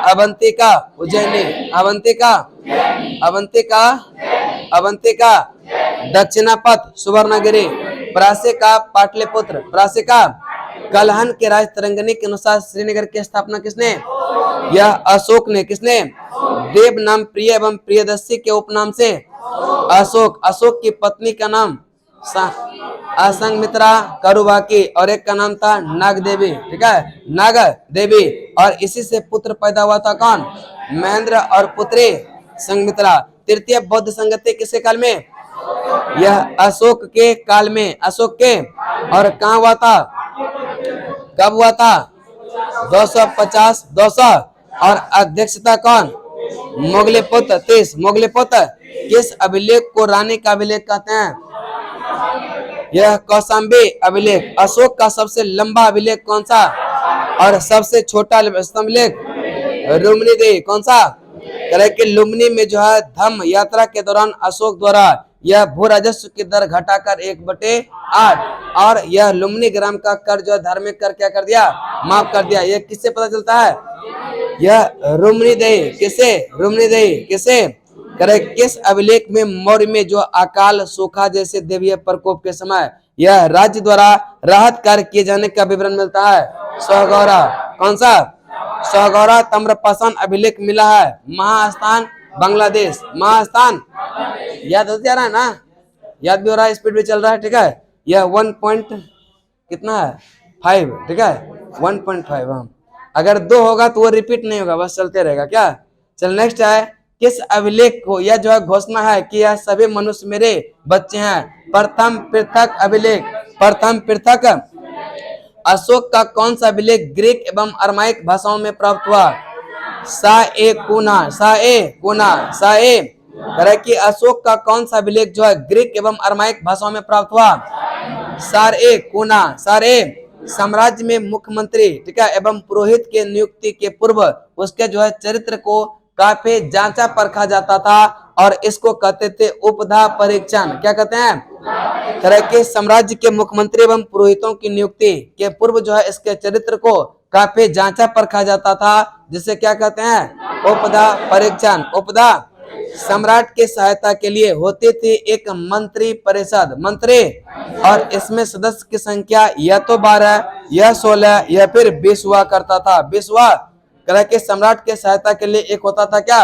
अवंतिका उज्जैनी। अवंतिका अवंतिका अवंतिका दक्षिणापथ सुवर्णगिरी। प्रासी का पाटलिपुत्र। प्रासी का कलहन के राज तरंगिणी के अनुसार श्रीनगर की स्थापना किसने? यह अशोक ने। किसने? देव नाम प्रिय एवं प्रियदर्शी के उपनाम से। अशोक। अशोक की पत्नी का नाम असंघमित्रा कारुबाकी और एक का नाम था नागदेवी। ठीक है, नाग देवी। और इसी से पुत्र पैदा हुआ था कौन? महेंद्र और पुत्री संघमित्रा। तृतीय बौद्ध संगति किसके काल में? यह अशोक के काल में। अशोक के। और कहाँ हुआ था? कब हुआ था? 250 और अध्यक्षता कौन? मोगलेपुत्र तीस। मोगलेपुत्र। किस अभिलेख को रानी का अभिलेख कहते हैं? यह कौशाम्बी अभिलेख। अशोक का सबसे लंबा अभिलेख कौन सा और सबसे छोटा स्तंभ लेख? रुम्नीदेही। कौन सा? कि लुम्बिनी में जो है धम्म यात्रा के दौरान अशोक द्वारा यह भू राजस्व की दर घटाकर 1/8 और यह लुम्बिनी ग्राम का कर जो धार्मिक कर क्या कर दिया? माफ कर दिया। यह किससे पता चलता है? यह रुम्नीदेही। किसे? रुम्नीदेही। किसे? किस अभिलेख में मौर्य में जो अकाल सूखा जैसे दैवीय प्रकोप के समय यह राज्य द्वारा राहत कार्य किए जाने का विवरण मिलता है? सौगौरा। कौन सा? सौगौरा ताम्रपाषाण अभिलेख मिला है महास्थान बांग्लादेश। महास्थान। याद हो जा रहा है ना? याद भी हो रहा है, स्पीड भी चल रहा है। ठीक है, यह 1 कितना है 5, ठीक है 1.5। हाँ, अगर 2 होगा तो वो रिपीट नहीं होगा, बस चलते रहेगा क्या। चल नेक्स्ट है, किस अभिलेख को, यह जो है घोषणा है कि यह सभी मनुष्य मेरे बच्चे हैं। प्रथम पृथक अभिलेख, प्रथम पृथक अशोक का कौन सा अभिलेख ग्रीक एवं अरमाइक भाषाओं में प्राप्त हुआ। साए करे कि अशोक का कौन सा अभिलेख जो है ग्रीक एवं अरमाइक भाषाओं में प्राप्त हुआ। सारे साम्राज्य में मुख्यमंत्री, ठीक है, एवं पुरोहित के नियुक्ति के पूर्व उसके जो है चरित्र को काफी जांचा परखा जाता था और इसको कहते थे उपधा परीक्षण। क्या कहते हैं, तरह के साम्राज्य के मुख्यमंत्री एवं पुरोहितों की नियुक्ति के पूर्व जो है इसके चरित्र को काफी जांचा परखा जाता था, जिसे क्या कहते हैं, उपधा परीक्षण। उपधा सम्राट की सहायता के लिए होती थी एक मंत्री परिषद, मंत्री, और इसमें सदस्य की संख्या या तो 12 या 16 या फिर 20 हुआ करता था। 20 हुआ के सम्राट की सहायता के लिए एक होता था क्या,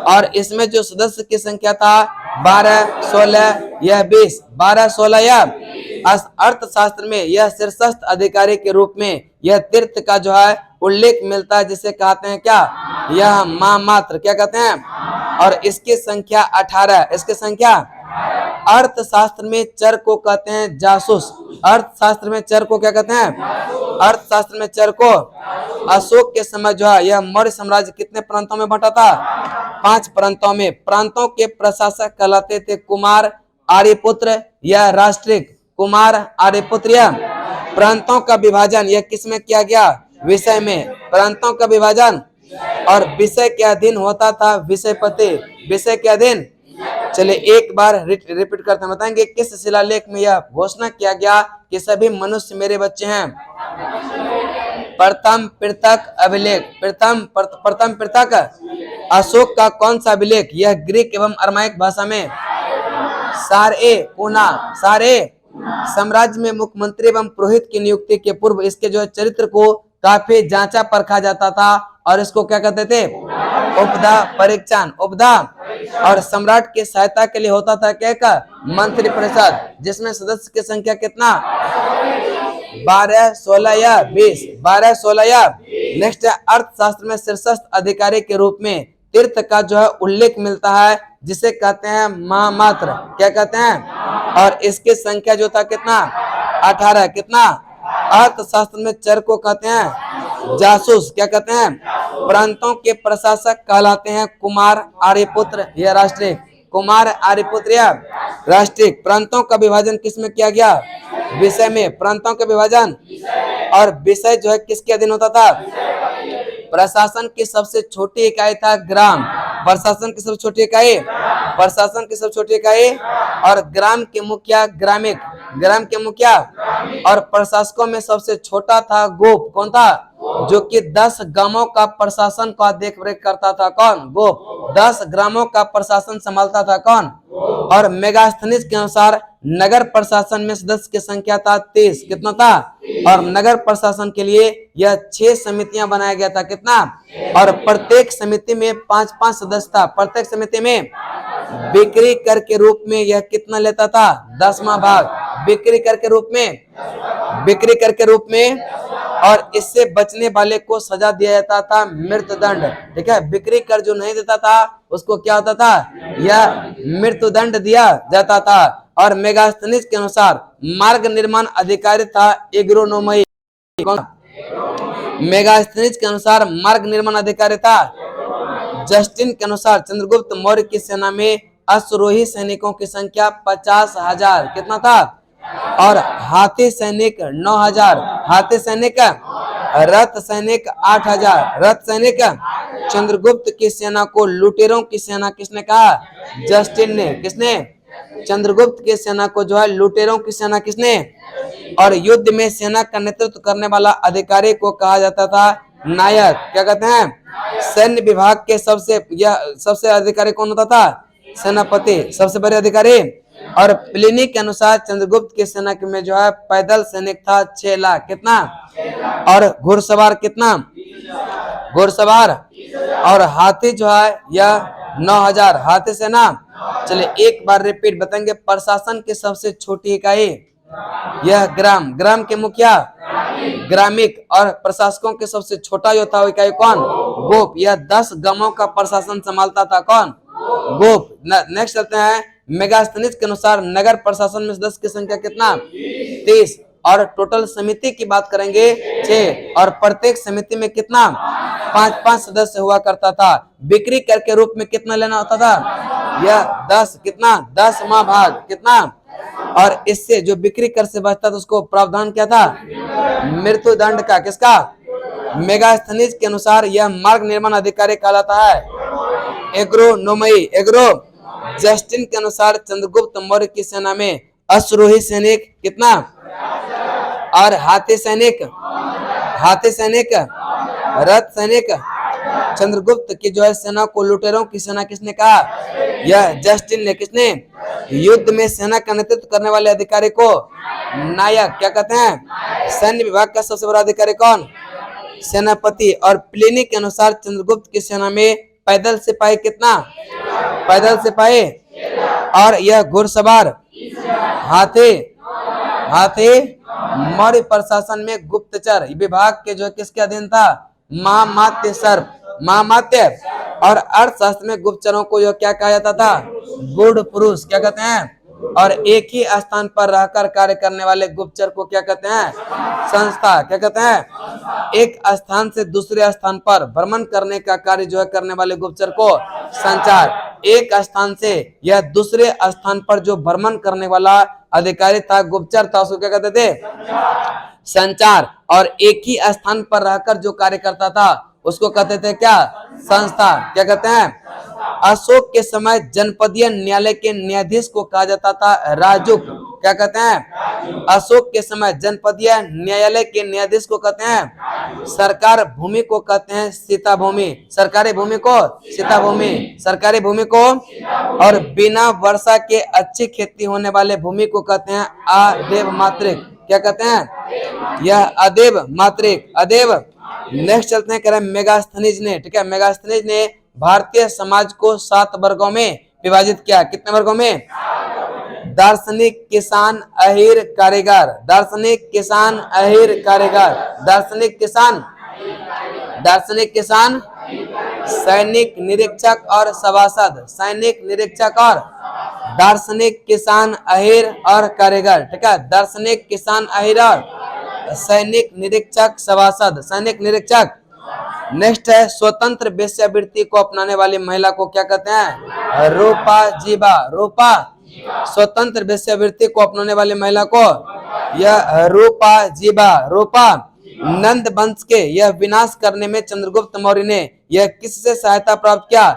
और इसमें जो सदस्य की संख्या था 12, 16 या 20, 12, 16 या अर्थशास्त्र में यह शीर्षस्थ अधिकारी के रूप में यह तीर्थ का जो है उल्लेख मिलता है, जिसे कहते हैं क्या, यह मात्र, क्या कहते हैं, और इसकी संख्या 18। इसकी संख्या, अर्थशास्त्र में चर को कहते हैं जासूस। अर्थशास्त्र में चर को क्या कहते हैं, अर्थशास्त्र में चर को। अशोक के समय जो है यह मौर्य साम्राज्य कितने प्रांतों में बंटा था, 5 प्रांतों में। प्रांतों के प्रशासक कहलाते थे कुमार, आर्यपुत्र या राष्ट्रिक। कुमार, आर्यपुत्र या। प्रांतों का विभाजन यह किसमें किया गया, विषय में। प्रांतों का विभाजन और विषय के अधीन होता था विषयपति, विषय के अधीन। चलिए एक बार रिपीट करते हैं, बताएंगे किस शिलालेख में यह घोषणा किया गया कि सभी मनुष्य मेरे बच्चे हैं। प्रथम पृथक अभिलेख, प्रथम पृथक अशोक का कौन सा अभिलेख, यह ग्रीक एवं अरमाइक भाषा में। सारे साम्राज्य में मुख्यमंत्री एवं पुरोहित की नियुक्ति के पूर्व इसके जो है चरित्र को काफी जांचा परखा जाता था और इसको क्या कहते थे, उपधा परीक्षण। उपधा, और सम्राट की सहायता के लिए होता था क्या का, मंत्री परिषद, जिसमें सदस्य की संख्या कितना, 12, 16 या 20, 12, 16 या। नेक्स्ट है, अर्थशास्त्र में शीर्षस्थ अधिकारी के रूप में तीर्थ का जो है उल्लेख मिलता है, जिसे कहते हैं मात्र। क्या कहते हैं, और इसकी संख्या जो था कितना, 18। कितना, अर्थशास्त्र में चर को कहते हैं जासूस। क्या कहते हैं, प्रांतों के प्रशासक कहलाते हैं कुमार, आर्यपुत्र या राष्ट्रिक। कुमार, आर्यपुत्र या राष्ट्रिक। प्रांतों का विभाजन किसमें किया गया, विषय में। प्रांतों का विभाजन और विषय जो है किसके अधीन होता था, प्रशासन की सबसे छोटी इकाई था ग्राम। प्रशासन की सबसे छोटी इकाई, प्रशासन की सबसे छोटी इकाई, और ग्राम के मुखिया ग्रामिक, ग्राम के मुखिया। और प्रशासकों में सबसे छोटा था गोप। कौन था, जो कि 10 ग्रामों का प्रशासन का देखरेख करता था। कौन, गोप। 10 ग्रामों का प्रशासन संभालता था कौन। और मेगास्थनीज के अनुसार नगर प्रशासन में सदस्य की संख्या था 30। कितना था, और नगर प्रशासन के लिए यह 6 समितियां बनाया गया था। कितना, और प्रत्येक समिति में 5-5 सदस्य था। प्रत्येक समिति में बिक्री कर के रूप में यह कितना लेता था, 10वां भाग। बिक्री कर के रूप में, बिक्री कर के रूप में, और इससे बचने वाले को सजा दिया जाता था मृत्युदंड। ठीक है, बिक्री कर जो नहीं देता था उसको क्या होता था, यह मृत्युदंड दिया जाता था। और मेगास्थनीज के अनुसार मार्ग निर्माण अधिकारी था एग्रोनोमी। मेगास्थनीज के अनुसार मार्ग निर्माण अधिकारी था। जस्टिन के अनुसार चंद्रगुप्त मौर्य की सेना में अश्वरोही सैनिकों की संख्या 50,000। कितना था, और हाथी सैनिक 9,000। हाथी सैनिक, रथ सैनिक 8,000। रथ सैनिक। चंद्रगुप्त की सेना को लुटेरों की सेना किसने कहा, जस्टिन ने। किसने, चंद्रगुप्त की सेना को जो है लुटेरों की सेना किसने। और युद्ध में सेना का नेतृत्व करने वाला अधिकारी को कहा जाता था नायक। क्या कहते हैं, सैन्य विभाग के सबसे अधिकारी कौन होता था, सेनापति, सबसे बड़े अधिकारी। और प्लिनी के अनुसार चंद्रगुप्त की सेना में जो है पैदल सैनिक था 6 लाख। कितना, और घुड़सवार कितना, घुड़सवार। और हाथी जो है यह 9,000 हाथी सेना। चलिए एक बार रिपीट बताएंगे, प्रशासन की सबसे छोटी इकाई, यह ग्राम। ग्राम के मुखिया ग्रामिक। और प्रशासकों के सबसे छोटा योद्धा इकाई कौन? गोप। यह 10 गांवों का प्रशासन संभालता था कौन? गोप। नेक्स्ट चलते हैं, मेगास्थनीज के अनुसार नगर प्रशासन में सदस्य की संख्या कितना? 30। और टोटल समिति की बात करेंगे 6, और प्रत्येक समिति में कितना? 5-5 सदस्य हुआ करता था। बिक्री कर के रूप में कितना लेना होता था? यह 10 कितना? 10वां भाग कितना? और इससे जो बिक्री कर से बचता था उसको प्रावधान क्या था? मृत्यु दंड का। किसका? मेगास्थनीज के अनुसार यह मार्ग निर्माण अधिकारी कहलाता है एग्रोनोमई। एग्रो। जस्टिन के अनुसार चंद्रगुप्त मौर्य की सेना में अश्वरोही सैनिक कितना? और हाथी सैनिक? हाथी सैनिक, रथ सैनिक। चंद्रगुप्त की जो है सेना को लुटेरों की सेना किसने कहा? यह जस्टिन ने। किसने? युद्ध में सेना का नेतृत्व करने वाले अधिकारी को नायक क्या कहते हैं? सैन्य विभाग का सबसे बड़ा अधिकारी कौन? सेनापति। और प्लिनी के अनुसार चंद्रगुप्त की सेना में पैदल सिपाही कितना? पैदल सिपाही। और यह घुड़सवार हाथी। हाथी। मौर्य प्रशासन में गुप्तचर विभाग के जो किसके अधीन था? महामात्य सर्प। महामात्य। और अर्थशास्त्र में गुप्तचरों को जो क्या कहा जाता था? गूढ़ पुरुष। क्या कहते हैं? और एक ही स्थान पर रहकर कार्य करने वाले गुप्तचर को क्या कहते हैं? संस्था। क्या कहते हैं? एक स्थान से दूसरे स्थान पर भ्रमण करने का कार्य जो है करने वाले गुप्तचर को संचार। एक स्थान से या दूसरे स्थान पर जो भ्रमण करने वाला अधिकारी था, गुप्तचर था, उसको क्या कहते थे? संचार। और एक ही स्थान पर रहकर जो कार्य करता था उसको कहते थे क्या? संस्था। क्या कहते हैं? अशोक के समय जनपदीय न्यायालय के न्यायाधीश को कहा जाता था राजुक। क्या कहते हैं? अशोक के समय जनपदीय न्यायालय के न्यायाधीश को कहते हैं? सरकार भूमि को कहते हैं सीता भूमि। सरकारी भूमि को सीता भूमि। सरकारी भूमि को। और बिना वर्षा के अच्छी खेती होने वाले भूमि को कहते हैं अदेव मातृक। क्या कहते हैं? यह अदेव मातृक। अदेव। नेक्स्ट चलते हैं, कह रहे हैं मेगास्थनीज ने। ठीक है, मेगास्थनीज ने भारतीय समाज को 7 वर्गों में विभाजित किया। कितने वर्गों में? दार्शनिक, किसान, अहीर, कारीगर। दार्शनिक, किसान, अहीर, कारीगर। दार्शनिक, किसान, दार्शनिक, किसान, सैनिक, निरीक्षक और सभासद। सैनिक, निरीक्षक और दार्शनिक, किसान, अहीर और कारीगर। ठीक है, दार्शनिक, किसान, अहीर और सैनिक, निरीक्षक, सभासद। सैनिक, निरीक्षक। नेक्स्ट है, स्वतंत्र वेश्यावृत्ति को अपनाने वाली महिला को क्या कहते हैं? रूपा जीवा। रूपा। स्वतंत्र वेश्यावृत्ति को अपनाने वाली महिला को यह रूपा जीवा। रूपा। नंद वंश के यह विनाश करने में चंद्रगुप्त मौर्य ने यह किससे सहायता प्राप्त किया?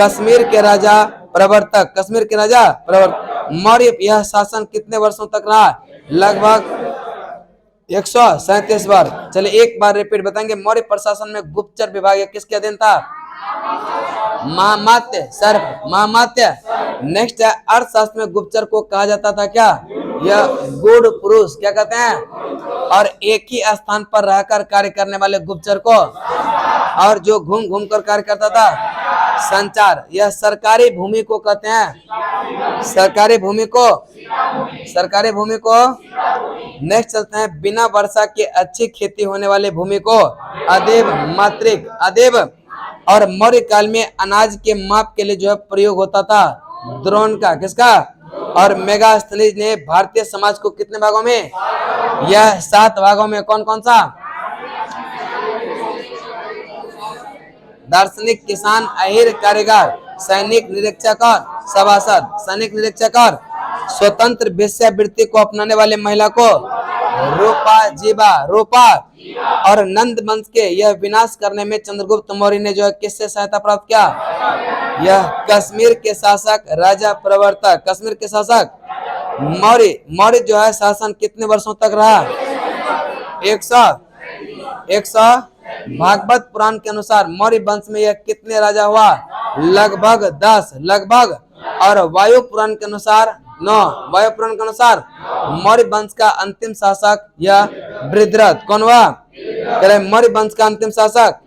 कश्मीर के राजा प्रवर्तक। कश्मीर के राजा प्रवर्तक। मौर्य यह शासन कितने वर्षों तक रहा? लगभग 137 बार। चलिए एक बार रिपीट बताएंगे। मौर्य प्रशासन में गुप्तचर विभाग किसके अधीन था? महामात्य सर्प। महामात्य। नेक्स्ट है, अर्थशास्त्र में गुप्तचर को कहा जाता था क्या? यह गूढ़ पुरुष। क्या कहते हैं? और एक ही स्थान पर रहकर कार्य करने वाले गुप्तचर को, और जो घूम घूम कर कार्य करता था, संचार। यह सरकारी भूमि को कहते हैं? सरकारी भूमि को। सरकारी भूमि को। नेक्स्ट चलते हैं, बिना वर्षा के अच्छी खेती होने वाली भूमि को अदेव मातृक। अदेव। और मौर्य काल में अनाज के माप के लिए जो है प्रयोग होता था द्रोण का। किसका? और मेगास्थनीज ने भारतीय समाज को कितने भागों में? यह 7 भागों में। कौन कौन सा? दार्शनिक, किसान, अहीर, कारीगर, सैनिक, निरीक्षक और सभासद। सैनिक, निरीक्षक और स्वतंत्र वेश्यावृत्ति को अपनाने वाले महिला को रूपा जीवा। रूपा। और नंद वंश के यह विनाश करने में चंद्रगुप्त मौर्य ने जो है किससे सहायता प्राप्त किया? यह कश्मीर के शासक राजा प्रवर्तक। कश्मीर के शासक मौर्य जो है शासन कितने वर्षों तक रहा? 100। भागवत पुराण के अनुसार मौर्य वंश में यह कितने राजा हुआ? लगभग 10। लगभग। और वायु पुराण के अनुसार 9। वायु पुराण के अनुसार मौर्य वंश का अंतिम शासक यह बृहद्रथ। कौन हुआ? मौर्य वंश का अंतिम शासक।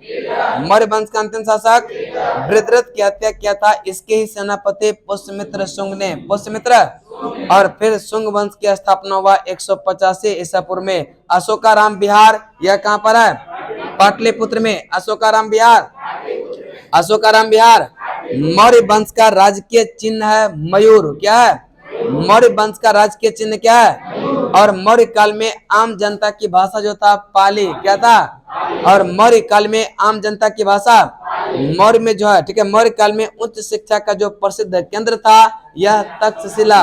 मौर्य वंश का अंतिम शासक बृहद्रथ की हत्या किया था इसके ही सेनापति पुष्यमित्र शुंग ने। पुष्यमित्र और फिर शुंग वंश की स्थापना हुआ 185 ईसा पूर्व में अशोकाराम बिहार। यह कहाँ पर है? पाटलिपुत्र में। अशोकाराम बिहार, अशोकाराम बिहार। मौर्य वंश का राजकीय चिन्ह है मयूर। क्या है? मौर्य वंश का राजकीय चिन्ह क्या है? और मौर्य काल में आम जनता की भाषा जो था पाली। क्या था? और मौर्य काल में आम जनता की भाषा मौर्य में जो है, ठीक है, मौर्य काल में उच्च शिक्षा का जो प्रसिद्ध केंद्र था यह तक्षशिला।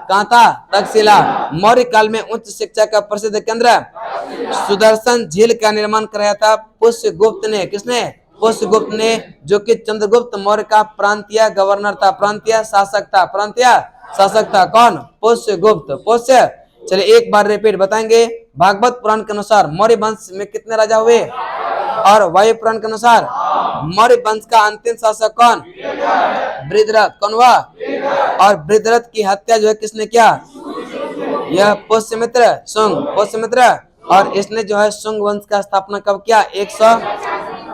कहाँ था? तक्षशिला। मौर्य काल में उच्च शिक्षा का प्रसिद्ध केंद्र। सुदर्शन झील का निर्माण कराया था पुष्यगुप्त ने। किसने? पुष्यगुप्त ने, जो कि चंद्रगुप्त मौर्य का प्रांतीय गवर्नर था, प्रांतीय शासक था, प्रांतीय शासक था। कौन? पुष्यगुप्त। पुष्य। चलिए एक बार रिपीट बताएंगे। भागवत पुराण के अनुसार मौर्य वंश में कितने राजा हुए? और वायु पुराण के अनुसार मौर्य वंश का अंतिम शासक कौन? बृहद्रथ। कौन हुआ? और बृहद्रथ की हत्या जो है किसने किया? यह पुष्यमित्र, शुंग, पुष्यमित्र। और इसने जो है शुंग वंश का स्थापना कब किया? 100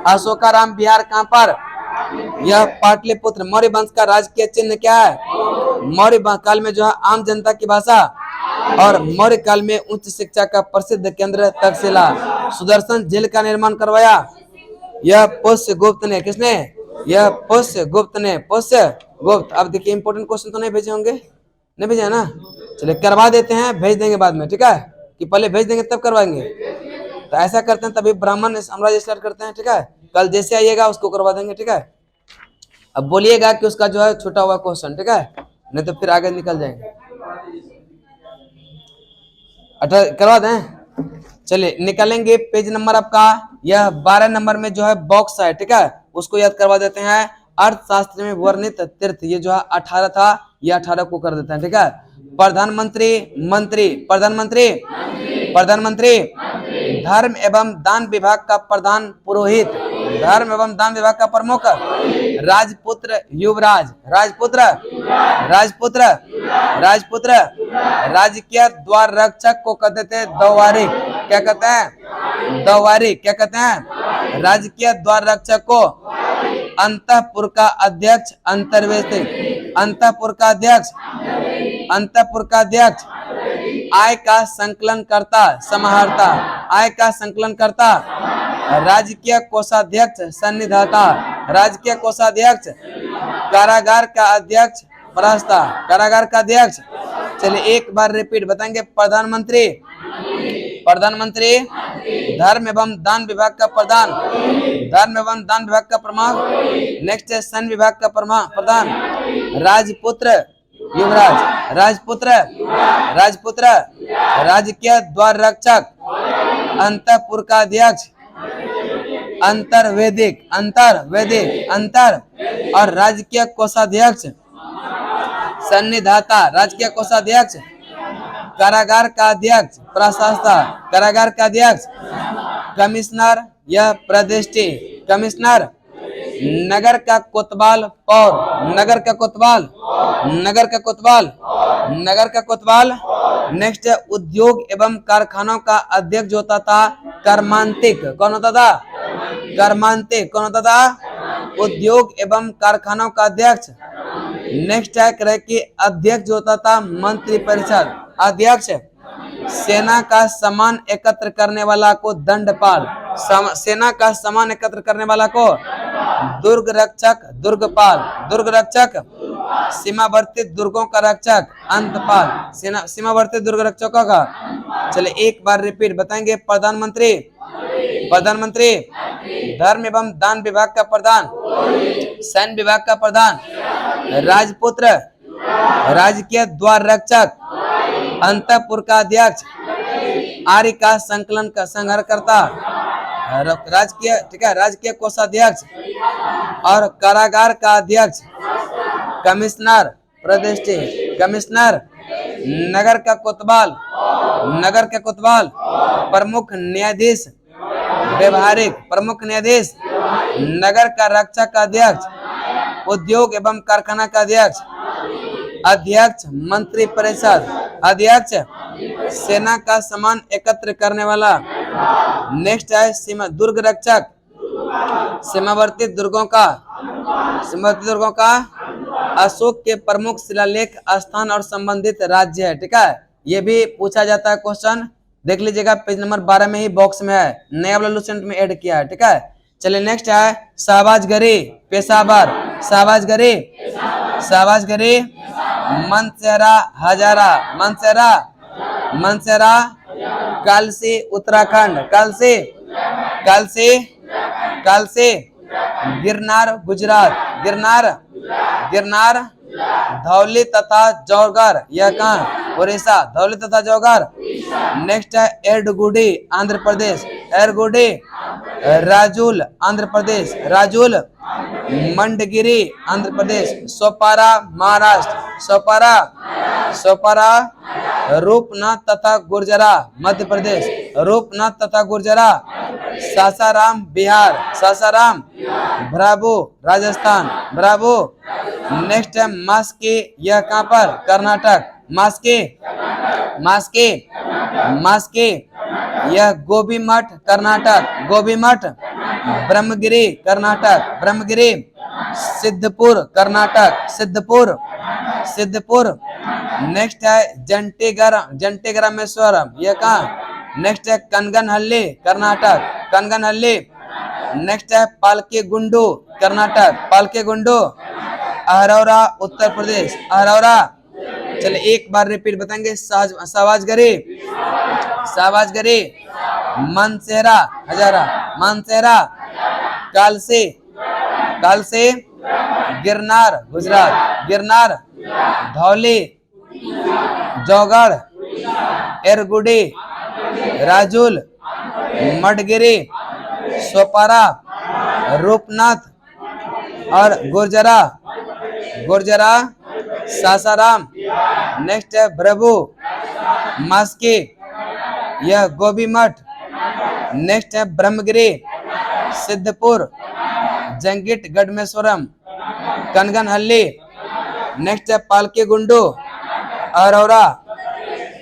अशोकाराम बिहार। कहाँ पर? यह पाटलिपुत्र। मौर्य वंश का राजकीय चिन्ह क्या है? मौर्य काल में जो है आम जनता की भाषा और मौर्य काल में उच्च शिक्षा का प्रसिद्ध केंद्र तक्षशिला। सुदर्शन झील का निर्माण करवाया यह पुष्यगुप्त ने। किसने? यह पुष्यगुप्त ने। पुष्यगुप्त। अब देखिए इंपॉर्टेंट क्वेश्चन तो नहीं भेजे होंगे? नहीं भेजे है ना? चलिए करवा देते हैं, भेज देंगे बाद में, ठीक है? कि पहले भेज देंगे तब करवाएंगे? तो ऐसा करते हैं, तभी ब्राह्मण साम्राज्य स्टार्ट करते हैं, ठीक है? कल जैसे आइएगा उसको करवा देंगे, ठीक है? अब बोलिएगा कि उसका जो है छूटा हुआ क्वेश्चन, ठीक है? नहीं तो फिर आगे निकल जाएंगे। 18 करवा दें। चलिए निकालेंगे पेज नंबर आपका यह 12 नंबर में जो है बॉक्स है, ठीक है? उसको याद करवा देते हैं। अर्थशास्त्र में वर्णित तीर्थ, ये जो है 18 था, ये 18 को कर देते हैं, ठीक है? प्रधानमंत्री, मंत्री, प्रधानमंत्री, प्रधानमंत्री। धर्म एवं दान विभाग का प्रधान पुरोहित, धर्म एवं दान विभाग का प्रमुख राजपुत्र युवराज, राजपुत्र, राजपुत्र, राजपुत्र। राजकीय द्वार रक्षक को कहते थे दौवारिक। क्या कहते हैं? दौवारिक। क्या कहते हैं? राजकीय द्वार रक्षक को। अंतःपुर का अध्यक्ष अंतर्वेदी, अंतःपुर का अध्यक्ष, अंतःपुर का अध्यक्ष। आय का संकलन करता समाहर्ता, आय का संकलन करता। राजकीय कोषाध्यक्ष सन्निधाता, राजकीय कोषाध्यक्ष। कारागार का अध्यक्ष प्रस्ता, कारागार का अध्यक्ष। चलिए एक बार रिपीट बताएंगे। प्रधानमंत्री, प्रधानमंत्री। धर्म एवं दान विभाग का प्रधान, धर्म एवं दान विभाग का प्रमुख। नेक्स्ट है सन विभाग का प्रधान राजपुत्र युवराज, राजपुत्र, राजपुत्र। राजकीय द्वार रक्षक अंतःपुर का अध्यक्ष अंतर्वेदिक, अंतर्वेदिक, अंतर। और राजकीय कोषाध्यक्ष सन्निधाता, राजकीय कोषाध्यक्ष। कारागार का अध्यक्ष प्रशासक, कारागार का अध्यक्ष। कमिश्नर यह प्रदिष्टि, कमिश्नर। नगर का कोतवाल पौर, नगर का कोतवाल, नगर का कोतवाल, नगर का कोतवाल। नेक्स्ट है उद्योग एवं कारखानों का अध्यक्ष जो होता था कर्मांतिक। कौन होता था? कर्मांतिक। कौन होता था? उद्योग एवं कारखानों का अध्यक्ष। नेक्स्ट है कि अध्यक्ष जो होता था मंत्रिपरिषद, अध्यक्ष। सेना का सामान एकत्र करने वाला को दंडपाल, सेना का सामान एकत्र करने वाला को दुर्ग रक्षक, दुर्गपाल, दुर्ग रक्षक। सीमावर्ती दुर्गों का रक्षक अंतपाल, सीमावर्ती दुर्ग रक्षकों का। चलिए एक बार रिपीट बताएंगे। प्रधानमंत्री, प्रधानमंत्री। धर्म एवं दान विभाग का प्रधान, सैन्य विभाग का प्रधान राजपुत्र, राजकीय द्वार रक्षक अंतःपुर का अध्यक्ष। आर्य का संकलन का संग्रह करता राजकीय, ठीक है, राजकीय कोषाध्यक्ष। और कारागार का अध्यक्ष कमिश्नर प्रदिष्टि, कमिश्नर। नगर का कोतवाल, नगर का कोतवाल। प्रमुख न्यायाधीश व्यवहारिक, प्रमुख न्यायाधीश। नगर का रक्षक का अध्यक्ष। उद्योग एवं कारखाना का अध्यक्ष, अध्यक्ष मंत्री परिषद, अध्यक्ष। सेना का सामान एकत्र करने वाला। नेक्स्ट है सीमा दुर्ग रक्षक, सीमावर्ती दुर्गों का, सीमावर्ती दुर्गों का अशोक के प्रमुख शिलालेख स्थान और संबंधित राज्य है। ठीक है, ये भी पूछा जाता है क्वेश्चन, देख लीजिएगा पेज नंबर 12 में ही बॉक्स में है, नया वाला लूसेंट में ऐड किया है। ठीक है, चलिए नेक्स्ट है शाहबाजगरी पेशावर, शाहबाजगरी, शाहबाजगरी, मनसेरा हजारा, मनसेरा, मनसेरा, कलसी उत्तराखंड, कलसी, कलसी, कलसी, गिरनार गुजरात, गिरनार, गिरनार, धौली तथा जौहर, यह कहाँ, उड़ीसा, धौली तथा जौहर। नेक्स्ट है एरडगुडी आंध्र प्रदेश, एरगुडी, राजूल आंध्र प्रदेश, राजूल, मंडगिरी आंध्र प्रदेश, सोपारा महाराष्ट्र, सोपारा, सोपारा, रूपनाथ तथा गुर्जरा मध्य प्रदेश, रूपनाथ तथा गुर्जरा, Sasaram Bihar, Sasaram, Bravo Rajasthan, Bravo. Next है मास्की, यह कहाँ पर, कर्नाटक, मास्की, मास्की, मास्की, यह गोबी मठ कर्नाटक, गोबी मठ, ब्रह्मगिरी कर्नाटक, ब्रह्मगिरी, सिद्धपुर कर्नाटक, सिद्धपुर, सिद्धपुर। नेक्स्ट है जंटेगर, जंटेग्रामेश्वरम, यह कहाँ, नेक्स्ट है कनगनहल्ली कर्नाटक, कनगनहल्ली। नेक्स्ट है पालके गुंडू कर्नाटक, पालके गुंडू, अहरौरा उत्तर प्रदेश, अहरौरा। चलिए एक बार रिपीट बताएंगे, शाहबाजगरी, शाहबाजगरी, मनसेरा हजारा, मनसेरा, कलसी, कलसी, गिरनार गुजरात, गिरनार, धौली, जौहर, एरगुडी, राजूल, मडगिरी, सोपारा, रूपनाथ और गुर्जरा, गुर्जरा, सासाराम। नेक्स्ट है ब्रभु, मास्की, यह गोबी मठ। नेक्स्ट है ब्रह्मगिरी, सिद्धपुर, जंगिट गढ़मेश्वरम, कनगनहल्ली। नेक्स्ट है पालके गुंडू, अरौरा।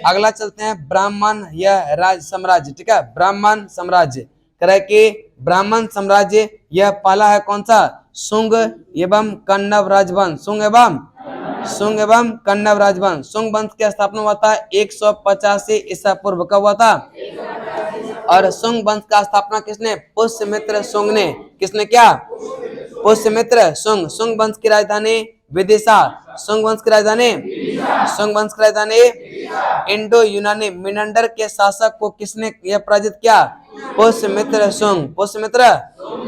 अगला चलते हैं ब्राह्मण यह राज साम्राज्य। ठीक है, ब्राह्मण साम्राज्य करे कि ब्राह्मण साम्राज्य यह पहला है कौन सा, शुंग एवं कण्व राजवंश, शुंग एवं, शुंग एवं कण्व राजवंश। शुंग वंश की स्थापना हुआ था 185 ईसा पूर्व, कब हुआ था, और शुंग वंश का स्थापना किसने, पुष्यमित्र शुंग ने, किसने किया, पुष्यमित्र शुंग। शुंग वंश की राजधानी विदिशा, शुंग वंश की राजधानी, शुंग वंश की राजधानी इंडो यूनानी मिनंडर के शासक को किसने यह पराजित किया, पुष्यमित्र शुंग। पुष्यमित्र,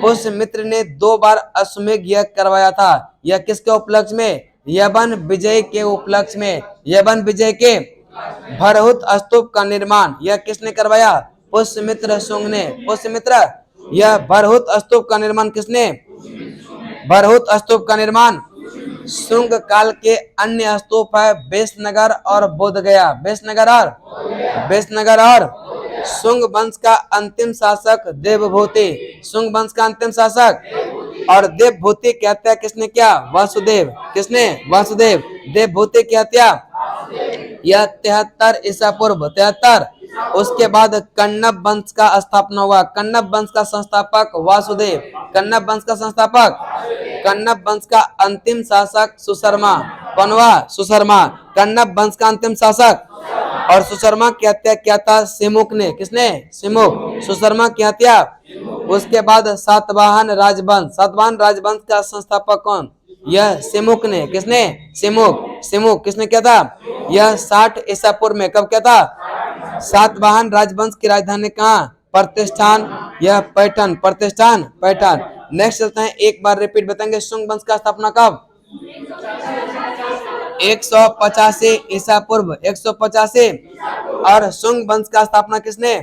पुष्यमित्र ने 2 बार अश्वमेध यज्ञ करवाया था, यह किसके उपलक्ष्य में, यवन विजय के उपलक्ष्य में, यवन विजय के। भरहुत स्तूप का निर्माण यह किसने करवाया, पुष्यमित्र शुंग ने, पुष्यमित्र। यह भरहुत स्तूप का निर्माण किसने, भरहुत स्तूप का निर्माण। शुंग काल के अन्य स्तूप है बेसनगर और बोधगया, बेसनगर और, बेसनगर और। शुंग वंश का अंतिम शासक देवभूति, शुंग वंश का अंतिम शासक, और देवभूति की हत्या किसने किया, वासुदेव, किसने, वासुदेव। देवभूति की हत्या यह 73 ईसा पूर्व, 73। उसके बाद कण्व वंश का स्थापना हुआ, कण्व वंश का संस्थापक वासुदेव, कण्व वंश का संस्थापक। कण्व वंश का अंतिम शासक सुशर्मा, कौन हुआ, सुशर्मा, कण्व वंश का अंतिम शासक। और सुशर्मा की हत्या किया था सिमुक ने, किसने, सिमुक, सुशर्मा की हत्या। उसके बाद सातवाहन राजवंश, सातवाहन राजवंश का संस्थापक कौन, यह सिमुक ने, किसने, सिमुक, सिमुक किसने किया था, यह 60 ईसा पूर्व में, कब किया था। सातवाहन राजवंश की राजधानी कहाँ, प्रतिष्ठान, यह पैठन, प्रतिष्ठान, पैठन। नेक्स्ट चलते हैं, एक बार रिपीट बताएंगे, शुंग वंश का स्थापना कब, 185 ईसा पूर्व, 185। और शुंग वंश का स्थापना किसने,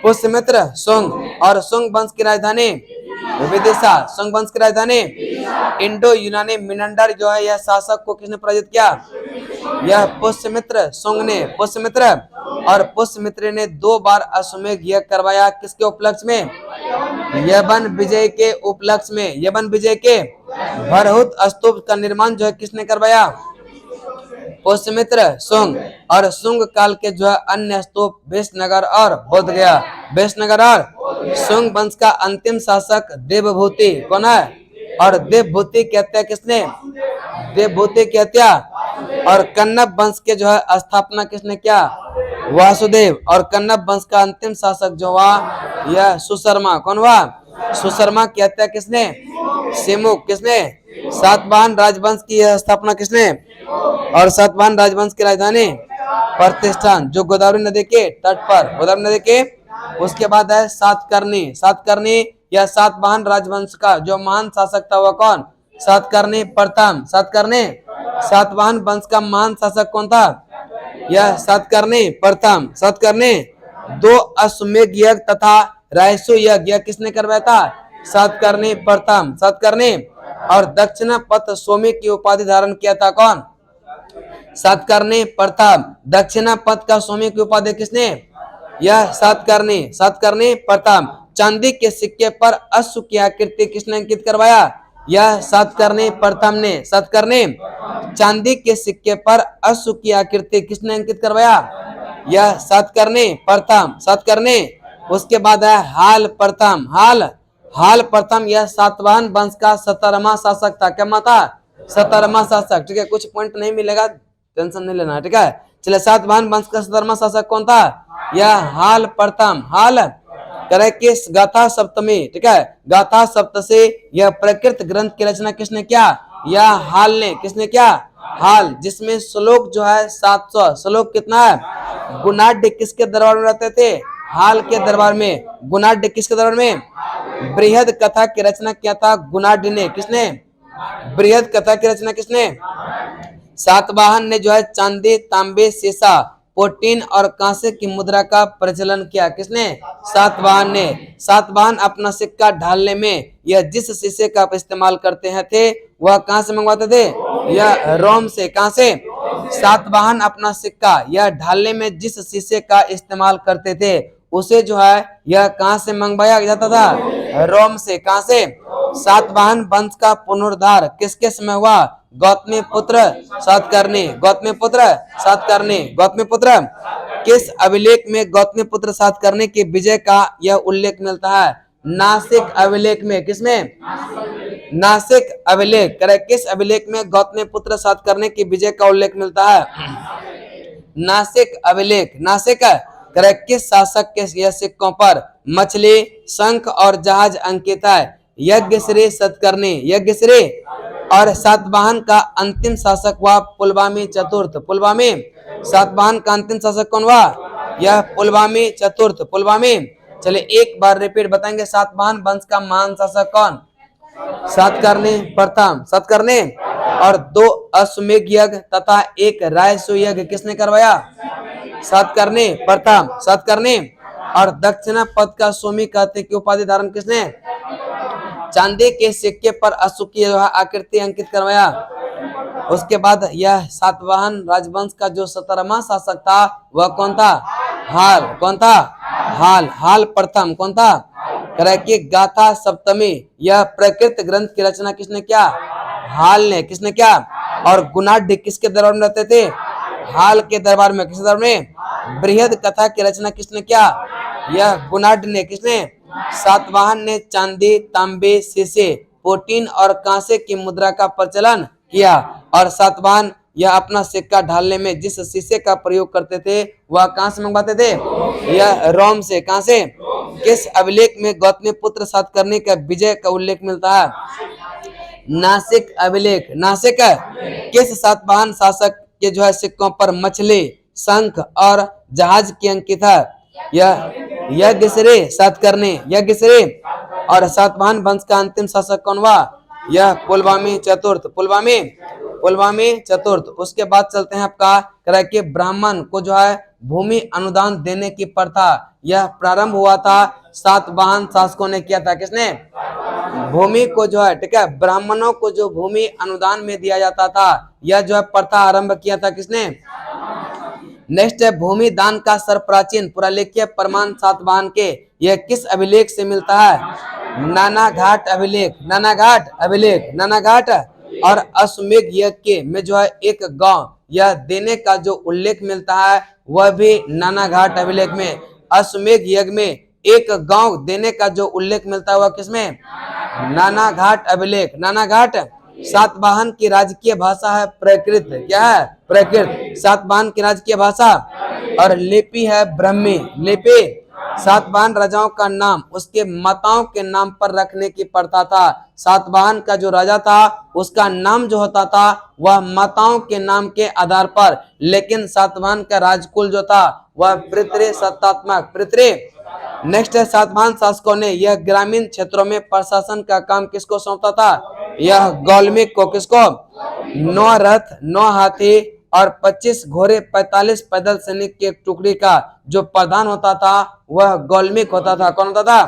पुष्यमित्र शुंग। और शुंग वंश की राजधानी विदिशा, शुंग वंश की राजधानी इंडो यूनानी मिनंडर जो है यह शासक को किसने पराजित किया, यह पुष्यमित्र शुंग ने, पुष्यमित्र। और पुष्यमित्र ने 2 बार अश्वमेध यज्ञ करवाया, किसके उपलक्ष्य में, यवन विजय के उपलक्ष्य में, यवन विजय के। भरहुत स्तूप का निर्माण जो है किसने करवाया, पुष्यमित्र शुंग। और शुंग काल के जो है अन्य स्तूप बेसनगर और बोधगया, बेसनगर और। शुंग वंश का अंतिम शासक देवभूति कौन है, और देवभूति की हत्या किसने? देवभूति की हत्या। और कन्नब वंश के जो है स्थापना किसने किया? वासुदेव। और कन्नब वंश का अंतिम शासक जो हुआ यह सुशर्मा। कौन हुआ? सुशर्मा की हत्या किसने? सिमुक। किसने? सातवाहन राजवंश की यह स्थापना किसने? और सातवाहन राजवंश की राजधानी प्रतिष्ठान, जो गोदावरी नदी के तट पर, गोदावरी नदी के। उसके बाद है सातकर्णी। सातकर्णी या सातवाहन राजवंश का जो महान शासक था वह कौन? सातकर्णी प्रथम। सातकर्णी सातवाहन वंश का महान शासक कौन था? यह सातकर्णी प्रथम। सातकर्णी। दो अश्वमेध यज्ञ तथा रायसु यज्ञ यह किसने करवाया था? सातकर्णी प्रथम। सातकर्णी। और दक्षिणापथ स्वामी की उपाधि धारण किया था कौन? सातकर्णी प्रथम। दक्षिणापथ का स्वामी की उपाधि किसने? यह सातकर्णी। सातकर्णी प्रथम। चांदी के सिक्के पर अश्व की आकृति किसने अंकित करवाया? यह सातकर्णी प्रथम ने। सातकर्णी। चांदी के सिक्के पर अश्व की आकृति किसने अंकित करवाया? यह सातकर्णी प्रथम। सातकर्णी। उसके बाद है हाल प्रथम। हाल प्रथम यह सातवाहन वंश का 17वां शासक था। क्या था? 17वां शासक। ठीक है, कुछ पॉइंट नहीं मिलेगा, टेंशन नहीं लेना। ठीक है, चले। सातवाहन वंश का 17वां शासक कौन था? यह हाल प्रथम। हाल करे किस? गाथा सप्तमी। ठीक है, गाथा सप्त से यह प्रकृत ग्रंथ की रचना किसने किया? यह हाल ने। किसने किया? हाल। जिसमें श्लोक जो है 700 श्लोक। कितना है? गुणाढ्य किसके दरबार में रहते थे? हाल के दरबार में। गुणाढ्य किसके दरबार में? बृहद कथा की रचना किया था गुणाढ्य ने। किसने? बृहद कथा की रचना किसने? सातवाहन ने जो है चांदी, तांबे, सीसा, पोटीन और कांसे की मुद्रा का प्रचलन किया। किसने? सातवाहन ने। सातवाहन अपना सिक्का ढालने में यह जिस शीशे का इस्तेमाल करते हैं थे वह कहां से मंगवाते थे? यह रोम से। कहां से? सातवाहन अपना सिक्का यह ढालने में जिस शीशे का इस्तेमाल करते थे उसे जो है यह कहां से मंगवाया जाता था? रोम से। कहां से? सातवाहन वंश का पुनरुद्धार किसके समय हुआ? गौतमी पुत्र सातकर्णी। गौतमी पुत्र सातकर्णी। गौतमी पुत्र। किस अभिलेख में गौतमी पुत्र सातकर्णी की विजय का यह उल्लेख मिलता है? नासिक अभिलेख में। किसमें? नासिक अभिलेख। करे किस अभिलेख में गौतमी पुत्र सातकर्णी की विजय का उल्लेख मिलता है? नासिक अभिलेख। नासिक करे किस शासक के यह सिक्कों पर मछली, शंख और जहाज अंकित है? यज्ञश्री सतकर्णी। यज्ञश्री। और सातवाहन का अंतिम शासक हुआ पुलवामी चतुर्थ। पुलवामी। सातवाहन का अंतिम शासक कौन हुआ? यह पुलवामी चतुर्थ। पुलवामी। चलिए एक बार रिपीट बताएंगे। सातवाहन वंश का महान शासक कौन? सातकर्णी प्रथम। सातकर्णी। और 2 अश्वमेध यज्ञ तथा 1 रायसु यज्ञ किसने करवाया? सातकर्णी प्रथम। सातकर्णी। और दक्षिणापथ का स्वामी कहते की उपाधि धारण किसने? चांदी के सिक्के पर अश्व की आकृति अंकित करवाया। उसके बाद यह सातवाहन राजवंश का जो 17वां शासक था वह कौन था? हाल। कौन था? हाल। हाल प्रथम। कौन था? कि गाथा सप्तमी यह प्रकृत ग्रंथ की रचना किसने किया? हाल ने। किसने किया? और गुणाढ्य किसके दरबार में रहते थे? हाल के दरबार में। किस दरबार में? बृहद कथा की रचना किसने किया? यह गुणाढ्य ने। किसने? सातवाहन ने चांदी, तांबे, शीशे, पोटीन और कांसे की मुद्रा का प्रचलन किया। और सातवाहन यह अपना सिक्का ढालने में जिस शीशे का प्रयोग करते थे वह कहां से मंगवाते थे? यह रोम से। कहां से? किस अभिलेख में गौतमी पुत्र सातकर्णी का विजय का उल्लेख मिलता है? नासिक अभिलेख। नासिक। किस सातवाहन शासक के जो है सिक्कों पर मछली, शंख और जहाज की अंकित है? यह यज्ञश्री सातकर्णी। यज्ञश्री। और सातवाहन वंश का अंतिम शासक कौन हुआ? यह पुलवामी चतुर्थ। पुलवामी। पुलवामी चतुर्थ। उसके बाद चलते हैं आपका कि ब्राह्मण को जो है भूमि अनुदान देने की प्रथा यह प्रारंभ हुआ था सातवाहन शासकों ने किया था। किसने? भूमि को जो है, ठीक है, ब्राह्मणों को जो भूमि अनुदान में दिया जाता था यह जो है प्रथा आरंभ किया था किसने? नेक्स्ट है भूमि दान का सर्वप्राचीन पुरालेखीय प्रमाण सातवाहन के यह किस अभिलेख से मिलता है? नानाघाट अभिलेख। नानाघाट अभिलेख। नानाघाट। और अश्वमेध यज्ञ के में जो है एक गांव यह देने का जो उल्लेख मिलता है वह भी नानाघाट अभिलेख में। अश्वमेध यज्ञ में एक गांव देने का जो उल्लेख मिलता है वह किसमें? नानाघाट अभिलेख। नानाघाट। सातवाहन की राजकीय भाषा है प्राकृत। क्या है? प्राकृत। सातवाहन की राजकीय भाषा। और लिपि है ब्राह्मी। लिपि। सातवाहन राजाओं का नाम उसके माताओं के नाम पर रखने की प्रथा था। सातवाहन का जो राजा था उसका नाम जो होता था वह माताओं के नाम के आधार पर, लेकिन सातवाहन का राजकुल जो था वह पितृ सत्तात्मक। पितृ। नेक्स्ट है, सातवाहन शासकों ने यह ग्रामीण क्षेत्रों में प्रशासन का काम किसको सौंपता था? यह गौलमिक को। किसको? 9 रथ, 9 हाथी और 25 घोड़े, 45 पैदल सैनिक की एक टुकड़ी का जो प्रधान होता था वह गौलमिक होता था। कौन होता था?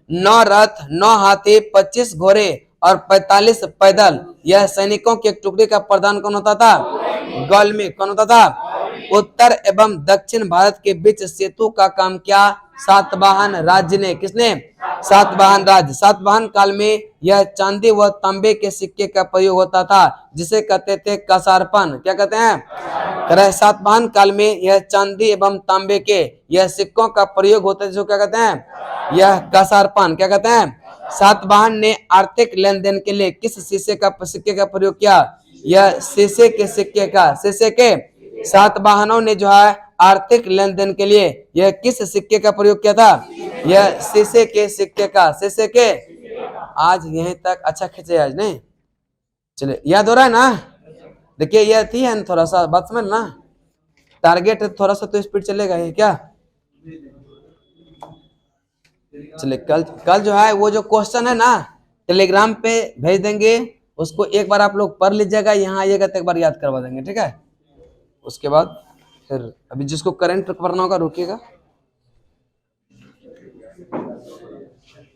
9 रथ, 9 हाथी, 25 घोड़े और 45 पैदल, यह सैनिकों की एक टुकड़ी का प्रधान कौन होता था? गौलमिक। कौन होता था? उत्तर एवं दक्षिण भारत के बीच सेतु का काम किया सातवाहन राज्य ने। किसने? सातवाहन राज्य। सातवाहन काल में यह चांदी व तांबे के सिक्के का प्रयोग होता था जिसे कहते थे कसारपन। क्या कहते हैं? सातवाहन काल में यह चांदी एवं तांबे के यह सिक्कों का प्रयोग होता है जो क्या कहते हैं? यह कसारपन। क्या कहते हैं? सातवाहन ने आर्थिक लेन देन के लिए किस सिक्के का प्रयोग किया? यह शीशे के सिक्के का। शीशे के। सातवाहनों ने जो है आर्थिक लेन देन के लिए यह किस सिक्के का प्रयोग किया था? यह शीशे के सिक्के का। शीशे के। आज यहीं तक अच्छा खींचे आज नहीं? चलिए, याद हो रहा है ना? देखिए यह थी है थोड़ा सा बात समझ ना, टारगेट है थोड़ा सा तो स्पीड चलेगा ये क्या। चलिए कल जो है वो जो क्वेश्चन है ना टेलीग्राम पे भेज देंगे, उसको एक बार आप लोग पढ़ लीजिएगा, यहाँ आइएगा तो एक बार याद करवा देंगे, ठीक है। उसके बाद फिर अभी जिसको करंट पढ़ना होगा रुकिएगा।